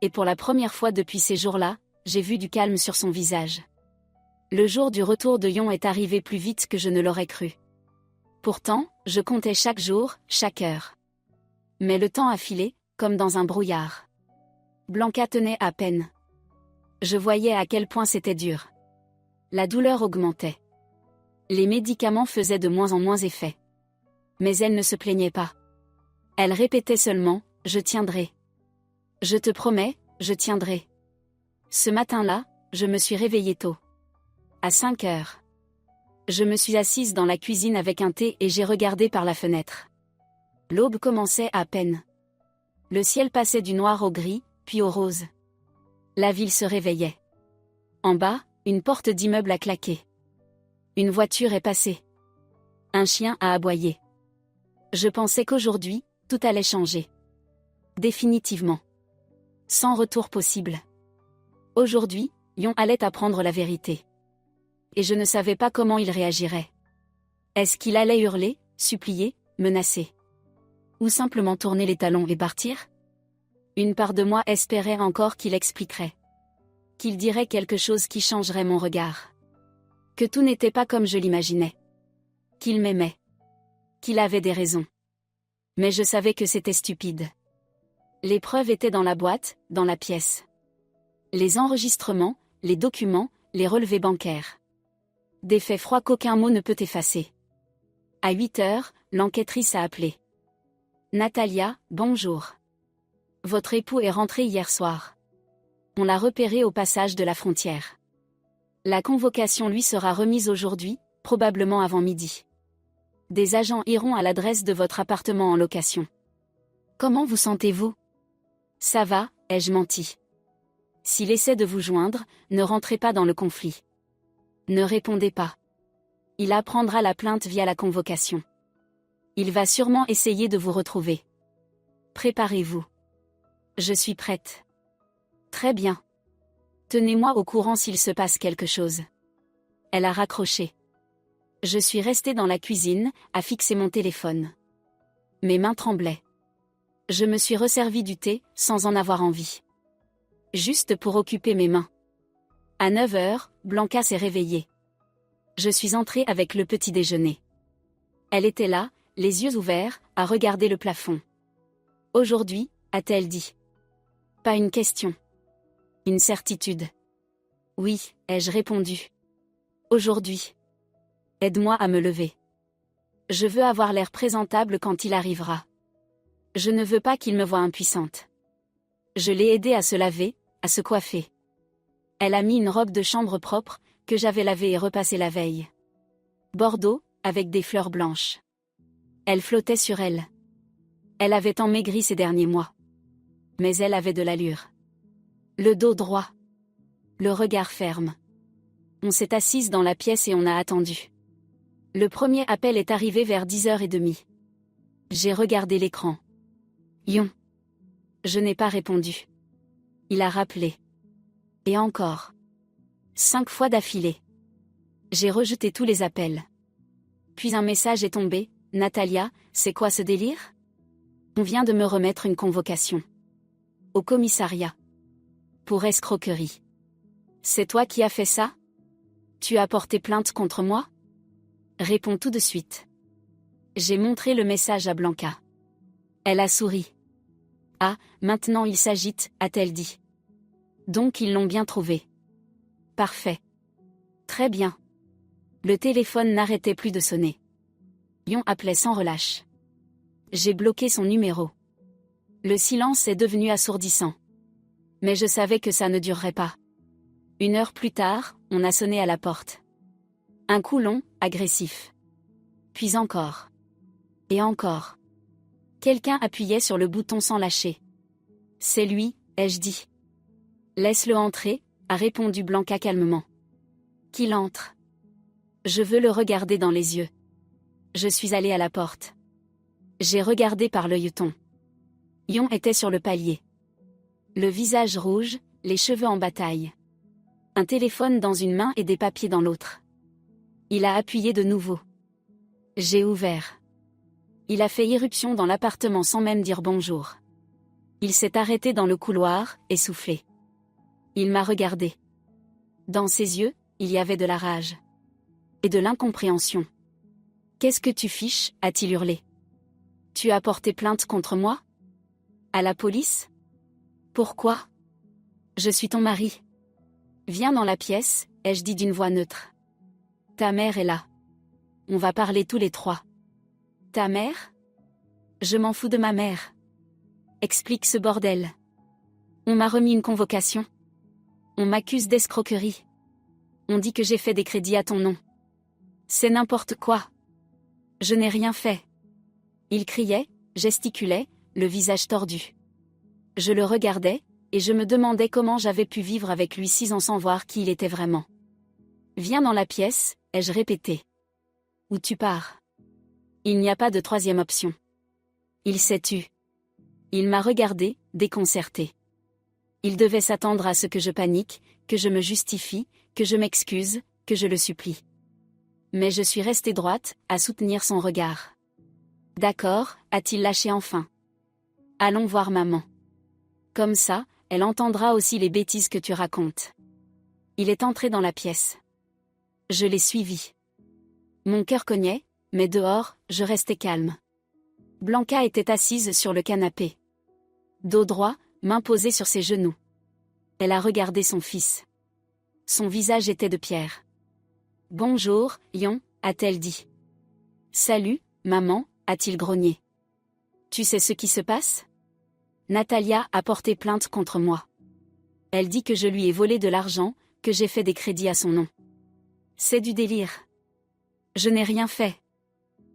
Et pour la première fois depuis ces jours-là, j'ai vu du calme sur son visage. Le jour du retour de Yon est arrivé plus vite que je ne l'aurais cru. Pourtant, je comptais chaque jour, chaque heure. Mais le temps a filé, comme dans un brouillard. Blanca tenait à peine. Je voyais à quel point c'était dur. La douleur augmentait. Les médicaments faisaient de moins en moins effet. Mais elle ne se plaignait pas. Elle répétait seulement, « Je tiendrai. Je te promets, je tiendrai. » Ce matin-là, je me suis réveillée tôt. À 5 heures. Je me suis assise dans la cuisine avec un thé et j'ai regardé par la fenêtre. L'aube commençait à peine. Le ciel passait du noir au gris, puis au rose. La ville se réveillait. En bas, une porte d'immeuble a claqué. Une voiture est passée. Un chien a aboyé. Je pensais qu'aujourd'hui, tout allait changer. Définitivement. Sans retour possible. Aujourd'hui, Yon allait apprendre la vérité. Et je ne savais pas comment il réagirait. Est-ce qu'il allait hurler, supplier, menacer? Ou simplement tourner les talons et partir? Une part de moi espérait encore qu'il expliquerait. Qu'il dirait quelque chose qui changerait mon regard. Que tout n'était pas comme je l'imaginais. Qu'il m'aimait. Qu'il avait des raisons. Mais je savais que c'était stupide. Les preuves étaient dans la boîte, dans la pièce. Les enregistrements, les documents, les relevés bancaires. Des faits froids qu'aucun mot ne peut effacer. À 8 heures, l'enquêtrice a appelé. Natalia, bonjour. Votre époux est rentré hier soir. On l'a repéré au passage de la frontière. La convocation lui sera remise aujourd'hui, probablement avant midi. Des agents iront à l'adresse de votre appartement en location. Comment vous sentez-vous? Ça va, ai-je menti. S'il essaie de vous joindre, ne rentrez pas dans le conflit. Ne répondez pas. Il apprendra la plainte via la convocation. Il va sûrement essayer de vous retrouver. Préparez-vous. Je suis prête. Très bien. Tenez-moi au courant s'il se passe quelque chose. Elle a raccroché. Je suis restée dans la cuisine, à fixer mon téléphone. Mes mains tremblaient. Je me suis resservi du thé, sans en avoir envie. Juste pour occuper mes mains. À 9 heures, Blanca s'est réveillée. Je suis entrée avec le petit déjeuner. Elle était là, les yeux ouverts, à regarder le plafond. Aujourd'hui, a-t-elle dit. Pas une question. Une certitude. Oui, ai-je répondu. Aujourd'hui. Aide-moi à me lever. Je veux avoir l'air présentable quand il arrivera. Je ne veux pas qu'il me voie impuissante. Je l'ai aidée à se laver, à se coiffer. Elle a mis une robe de chambre propre, que j'avais lavée et repassée la veille. Bordeaux, avec des fleurs blanches. Elle flottait sur elle. Elle avait tant maigri ces derniers mois. Mais elle avait de l'allure. Le dos droit. Le regard ferme. On s'est assise dans la pièce et on a attendu. Le premier appel est arrivé vers 10h30. J'ai regardé l'écran. Yon. Je n'ai pas répondu. Il a rappelé. Et encore. 5 fois d'affilée. J'ai rejeté tous les appels. Puis un message est tombé. Natalia, c'est quoi ce délire? On vient de me remettre une convocation. Au commissariat. Pour escroquerie. C'est toi qui as fait ça? Tu as porté plainte contre moi? Réponds tout de suite. J'ai montré le message à Blanca. Elle a souri. Ah, maintenant il s'agite, a-t-elle dit. Donc ils l'ont bien trouvé. Parfait. Très bien. Le téléphone n'arrêtait plus de sonner. Yon appelait sans relâche. J'ai bloqué son numéro. Le silence est devenu assourdissant. Mais je savais que ça ne durerait pas. 1 heure plus tard, on a sonné à la porte. Un coup long, agressif. Puis encore. Et encore. Quelqu'un appuyait sur le bouton sans lâcher. C'est lui, ai-je dit. Laisse-le entrer, a répondu Blanca calmement. Qu'il entre. Je veux le regarder dans les yeux. Je suis allée à la porte. J'ai regardé par l'œilleton. Yon était sur le palier. Le visage rouge, les cheveux en bataille. Un téléphone dans une main et des papiers dans l'autre. Il a appuyé de nouveau. J'ai ouvert. Il a fait irruption dans l'appartement sans même dire bonjour. Il s'est arrêté dans le couloir, essoufflé. Il m'a regardé. Dans ses yeux, il y avait de la rage. Et de l'incompréhension. Qu'est-ce que tu fiches, a-t-il hurlé. Tu as porté plainte contre moi? À la police? Pourquoi? Je suis ton mari. Viens dans la pièce, ai-je dit d'une voix neutre. Ta mère est là. On va parler tous les trois. Ta mère? Je m'en fous de ma mère. Explique ce bordel. On m'a remis une convocation. On m'accuse d'escroquerie. On dit que j'ai fait des crédits à ton nom. C'est n'importe quoi. Je n'ai rien fait. Il criait, gesticulait, le visage tordu. Je le regardais, et je me demandais comment j'avais pu vivre avec lui 6 ans sans voir qui il était vraiment. Viens dans la pièce, ai-je répété. Ou tu pars. Il n'y a pas de troisième option. Il s'est tu. Il m'a regardé, déconcerté. Il devait s'attendre à ce que je panique, que je me justifie, que je m'excuse, que je le supplie. Mais je suis restée droite, à soutenir son regard. D'accord, a-t-il lâché enfin. Allons voir maman. Comme ça, elle entendra aussi les bêtises que tu racontes. Il est entré dans la pièce. Je l'ai suivi. Mon cœur cognait, mais dehors, je restais calme. Blanca était assise sur le canapé. Dos droit, main posée sur ses genoux. Elle a regardé son fils. Son visage était de pierre. « Bonjour, Yon », a-t-elle dit. « Salut, maman », a-t-il grogné. « Tu sais ce qui se passe ? Natalia a porté plainte contre moi. Elle dit que je lui ai volé de l'argent, que j'ai fait des crédits à son nom. C'est du délire. Je n'ai rien fait. »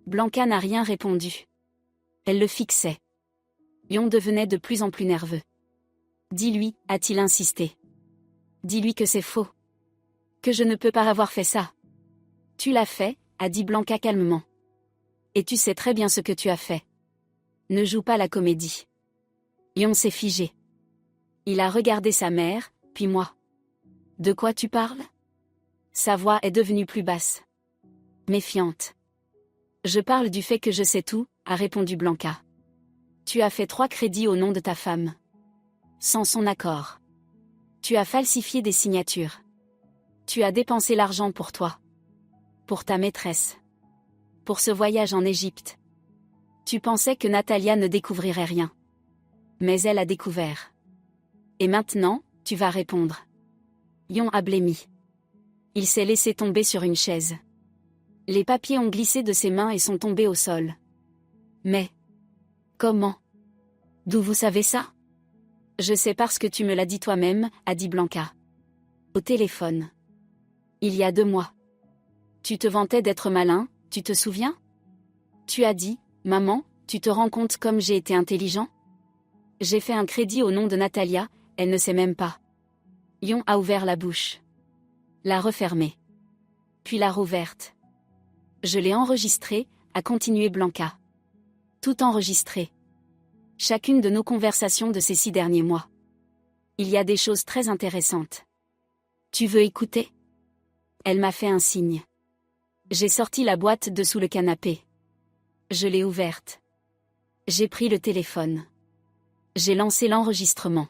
Blanca n'a rien répondu. Elle le fixait. Yon devenait de plus en plus nerveux. « Dis-lui », a-t-il insisté. « Dis-lui que c'est faux. Que je ne peux pas avoir fait ça. » « Tu l'as fait, » a dit Blanca calmement. « Et tu sais très bien ce que tu as fait. Ne joue pas la comédie. » Yon s'est figé. Il a regardé sa mère, puis moi. « De quoi tu parles ?» Sa voix est devenue plus basse. Méfiante. « Je parle du fait que je sais tout », a répondu Blanca. « Tu as fait 3 crédits au nom de ta femme. Sans son accord. Tu as falsifié des signatures. Tu as dépensé l'argent pour toi. Pour ta maîtresse. Pour ce voyage en Égypte. Tu pensais que Natalia ne découvrirait rien. Mais elle a découvert. Et maintenant, tu vas répondre. » Yon a blêmi. Il s'est laissé tomber sur une chaise. Les papiers ont glissé de ses mains et sont tombés au sol. « Mais... comment ? D'où vous savez ça ? » « Je sais parce que tu me l'as dit toi-même, » a dit Blanca. Au téléphone. Il y a 2 mois. Tu te vantais d'être malin, tu te souviens ? Tu as dit, maman, tu te rends compte comme j'ai été intelligent ? J'ai fait un crédit au nom de Natalia, elle ne sait même pas. Yon a ouvert la bouche. L'a refermée. Puis l'a rouverte. Je l'ai enregistré, a continué Blanca. Tout enregistré. Chacune de nos conversations de ces 6 derniers mois. Il y a des choses très intéressantes. Tu veux écouter ? Elle m'a fait un signe. J'ai sorti la boîte de sous le canapé. Je l'ai ouverte. J'ai pris le téléphone. J'ai lancé l'enregistrement.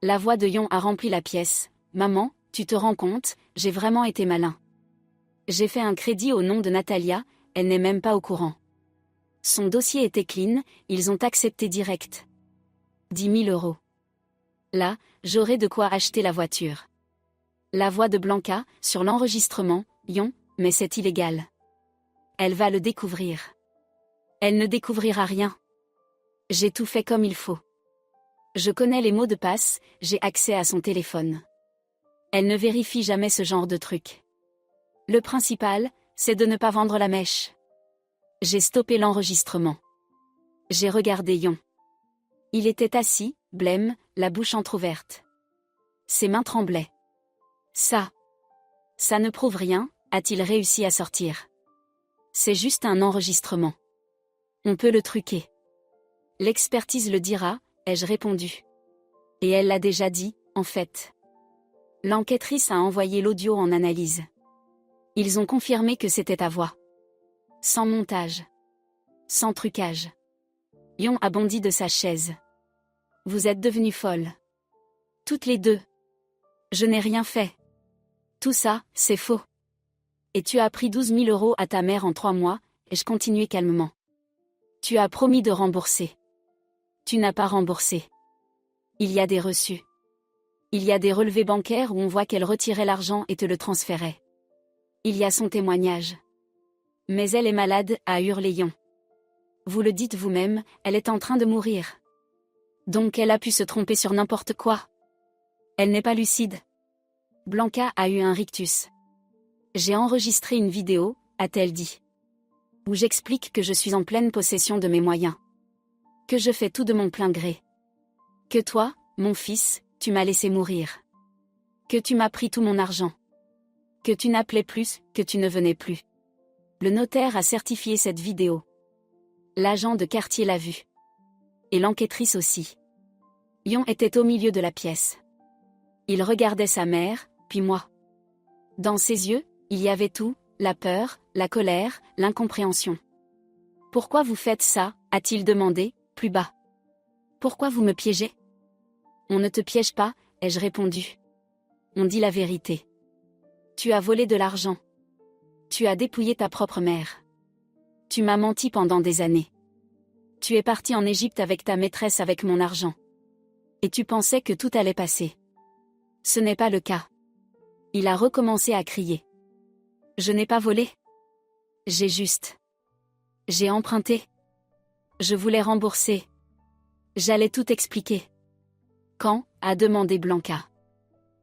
La voix de Yon a rempli la pièce. « Maman, tu te rends compte, j'ai vraiment été malin. J'ai fait un crédit au nom de Natalia, elle n'est même pas au courant. Son dossier était clean, ils ont accepté direct. 10 000 €. Là, j'aurai de quoi acheter la voiture. » La voix de Blanca, sur l'enregistrement, « Yon, mais c'est illégal. Elle va le découvrir. » Elle ne découvrira rien. J'ai tout fait comme il faut. Je connais les mots de passe, j'ai accès à son téléphone. Elle ne vérifie jamais ce genre de truc. Le principal, c'est de ne pas vendre la mèche. J'ai stoppé l'enregistrement. J'ai regardé Yon. Il était assis, blême, la bouche entr'ouverte. Ses mains tremblaient. Ça ne prouve rien, a-t-il réussi à sortir. C'est juste un enregistrement. On peut le truquer. L'expertise le dira, ai-je répondu. Et elle l'a déjà dit, en fait. L'enquêtrice a envoyé l'audio en analyse. Ils ont confirmé que c'était ta voix. Sans montage. Sans trucage. Yon a bondi de sa chaise. Vous êtes devenues folles. Toutes les deux. Je n'ai rien fait. Tout ça, c'est faux. Et tu as pris 12 000 € à ta mère en 3 mois, et je continuais calmement. Tu as promis de rembourser. Tu n'as pas remboursé. Il y a des reçus. Il y a des relevés bancaires où on voit qu'elle retirait l'argent et te le transférait. Il y a son témoignage. Mais elle est malade, a hurlé Yon. Vous le dites vous-même, elle est en train de mourir. Donc elle a pu se tromper sur n'importe quoi. Elle n'est pas lucide. Blanca a eu un rictus. J'ai enregistré une vidéo, a-t-elle dit. Où j'explique que je suis en pleine possession de mes moyens. Que je fais tout de mon plein gré. Que toi, mon fils, tu m'as laissé mourir. Que tu m'as pris tout mon argent. Que tu n'appelais plus, que tu ne venais plus. Le notaire a certifié cette vidéo. L'agent de quartier l'a vue. Et l'enquêtrice aussi. Yon était au milieu de la pièce. Il regardait sa mère, puis moi. Dans ses yeux, il y avait tout, la peur, la colère, l'incompréhension. Pourquoi vous faites ça, a-t-il demandé, plus bas. Pourquoi vous me piégez? On ne te piège pas, ai-je répondu. On dit la vérité. Tu as volé de l'argent. Tu as dépouillé ta propre mère. Tu m'as menti pendant des années. Tu es parti en Égypte avec ta maîtresse avec mon argent. Et tu pensais que tout allait passer. Ce n'est pas le cas. Il a recommencé à crier. Je n'ai pas volé. J'ai emprunté. Je voulais rembourser. J'allais tout expliquer. Quand, a demandé Blanca.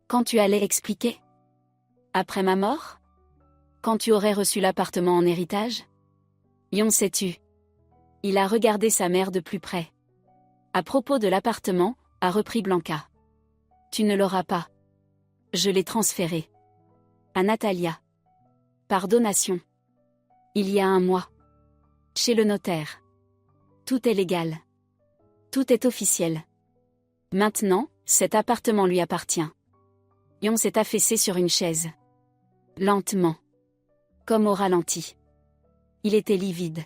Quand tu allais expliquer? Après ma mort? Quand tu aurais reçu l'appartement en héritage? Yon sais-tu? Il a regardé sa mère de plus près. À propos de l'appartement, a repris Blanca. Tu ne l'auras pas. Je l'ai transféré. À Natalia. Par donation. Il y a un mois. Chez le notaire. Tout est légal. Tout est officiel. Maintenant, cet appartement lui appartient. Yon s'est affaissé sur une chaise. Lentement. Comme au ralenti. Il était livide.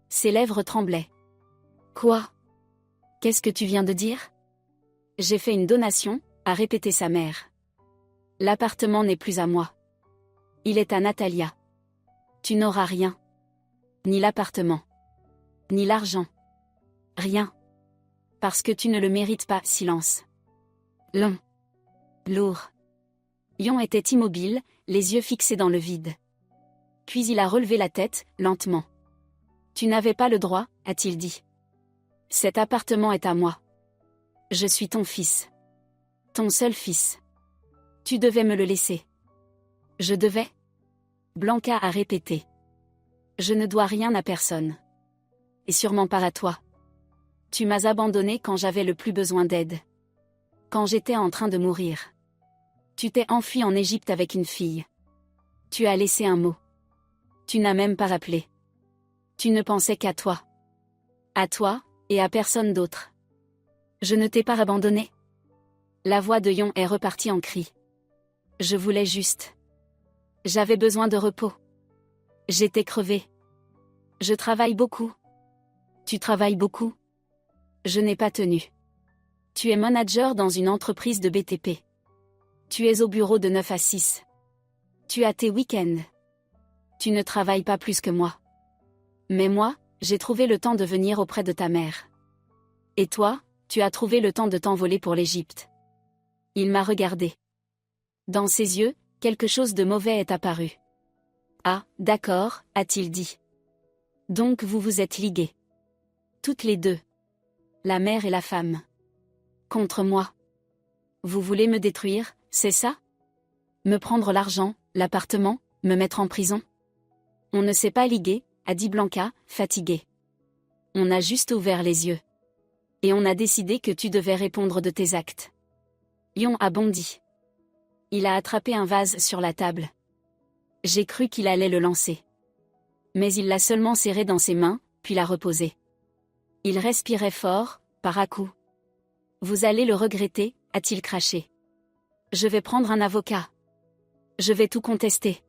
Ses lèvres tremblaient. Quoi? Qu'est-ce que tu viens de dire? J'ai fait une donation, a répété sa mère. L'appartement n'est plus à moi. Il est à Natalia. Tu n'auras rien. Ni l'appartement. Ni l'argent. Rien. Parce que tu ne le mérites pas, silence. Long. Lourd. Yon était immobile, les yeux fixés dans le vide. Puis il a relevé la tête, lentement. Tu n'avais pas le droit, a-t-il dit. Cet appartement est à moi. Je suis ton fils. Ton seul fils. Tu devais me le laisser. Je devais? Blanca a répété. Je ne dois rien à personne. Et sûrement pas à toi. Tu m'as abandonné quand j'avais le plus besoin d'aide. Quand j'étais en train de mourir. Tu t'es enfui en Égypte avec une fille. Tu as laissé un mot. Tu n'as même pas rappelé. Tu ne pensais qu'à toi. À toi, et à personne d'autre. Je ne t'ai pas abandonné. La voix de Yon est repartie en cri. Je voulais juste. J'avais besoin de repos. J'étais crevée. Je travaille beaucoup. Tu travailles beaucoup? Je n'ai pas tenu. Tu es manager dans une entreprise de BTP. Tu es au bureau de 9 à 6. Tu as tes week-ends. Tu ne travailles pas plus que moi. Mais moi, j'ai trouvé le temps de venir auprès de ta mère. Et toi, tu as trouvé le temps de t'envoler pour l'Égypte. Il m'a regardé. Dans ses yeux, quelque chose de mauvais est apparu. Ah, d'accord, a-t-il dit. Donc vous vous êtes ligués. Toutes les deux. La mère et la femme. Contre moi. Vous voulez me détruire, c'est ça? Me prendre l'argent, l'appartement, me mettre en prison? On ne s'est pas ligué, a dit Blanca, fatiguée. On a juste ouvert les yeux. Et on a décidé que tu devais répondre de tes actes. Yon a bondi. Il a attrapé un vase sur la table. J'ai cru qu'il allait le lancer. Mais il l'a seulement serré dans ses mains, puis l'a reposé. Il respirait fort, par à-coups. Vous allez le regretter, a-t-il craché. Je vais prendre un avocat. Je vais tout contester.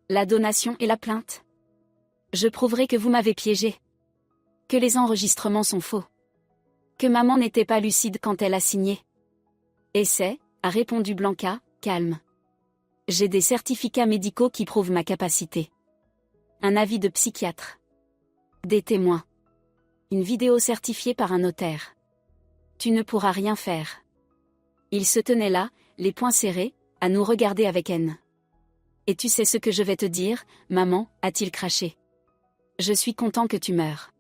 La donation et la plainte. Je prouverai que vous m'avez piégé. Que les enregistrements sont faux. Que maman n'était pas lucide quand elle a signé. Et c'est, a répondu Blanca, calme. J'ai des certificats médicaux qui prouvent ma capacité. Un avis de psychiatre. Des témoins. Une vidéo certifiée par un notaire. Tu ne pourras rien faire. Il se tenait là, les poings serrés, à nous regarder avec haine. Et tu sais ce que je vais te dire, maman, a-t-il craché. Je suis content que tu meures.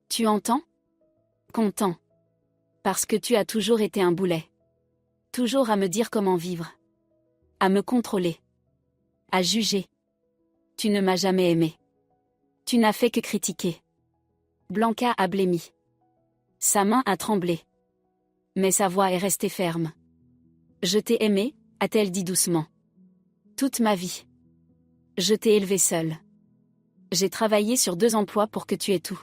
Tu entends? Content. Parce que tu as toujours été un boulet. Toujours à me dire comment vivre. À me contrôler. À juger. Tu ne m'as jamais aimé. Tu n'as fait que critiquer. Blanca a blêmi. Sa main a tremblé. Mais sa voix est restée ferme. Je t'ai aimé, a-t-elle dit doucement. Toute ma vie. Je t'ai élevé seule. J'ai travaillé sur 2 emplois pour que tu aies tout.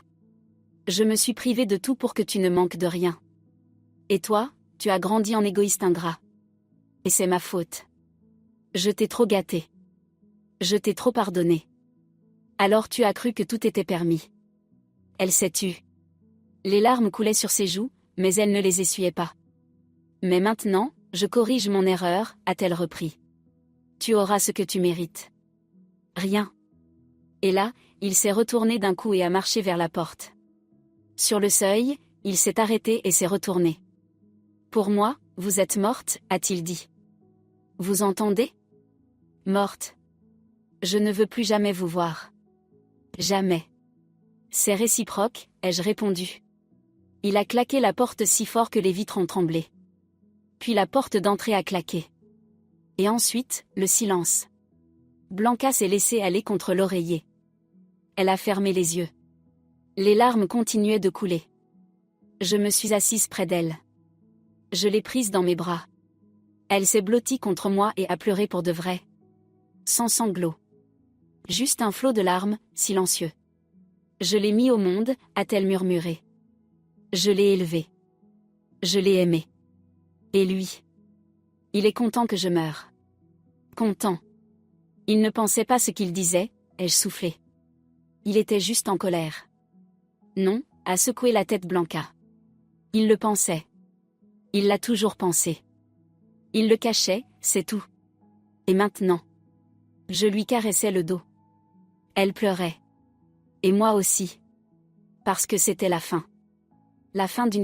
Je me suis privée de tout pour que tu ne manques de rien. Et toi, tu as grandi en égoïste ingrat. Et c'est ma faute. Je t'ai trop gâté. Je t'ai trop pardonné. Alors tu as cru que tout était permis. Elle s'est tue. Les larmes coulaient sur ses joues, mais elle ne les essuyait pas. Mais maintenant, je corrige mon erreur, a-t-elle repris. Tu auras ce que tu mérites. Rien. Et là, il s'est retourné d'un coup et a marché vers la porte. Sur le seuil, il s'est arrêté et s'est retourné. Pour moi, vous êtes morte, a-t-il dit. Vous entendez? Morte. Je ne veux plus jamais vous voir. Jamais. C'est réciproque, ai-je répondu. Il a claqué la porte si fort que les vitres ont tremblé. Puis la porte d'entrée a claqué. Et ensuite, le silence. Blanca s'est laissée aller contre l'oreiller. Elle a fermé les yeux. Les larmes continuaient de couler. Je me suis assise près d'elle. Je l'ai prise dans mes bras. Elle s'est blottie contre moi et a pleuré pour de vrai. Sans sanglots. Juste un flot de larmes, silencieux. Je l'ai mis au monde, a-t-elle murmuré. Je l'ai élevé. Je l'ai aimé. Et lui? Il est content que je meure. Content. Il ne pensait pas ce qu'il disait, ai-je soufflé. Il était juste en colère. Non, a secoué la tête Blanca. Il le pensait. Il l'a toujours pensé. Il le cachait, c'est tout. Et maintenant? Je lui caressais le dos. Elle pleurait. Et moi aussi. Parce que c'était la fin. La fin d'une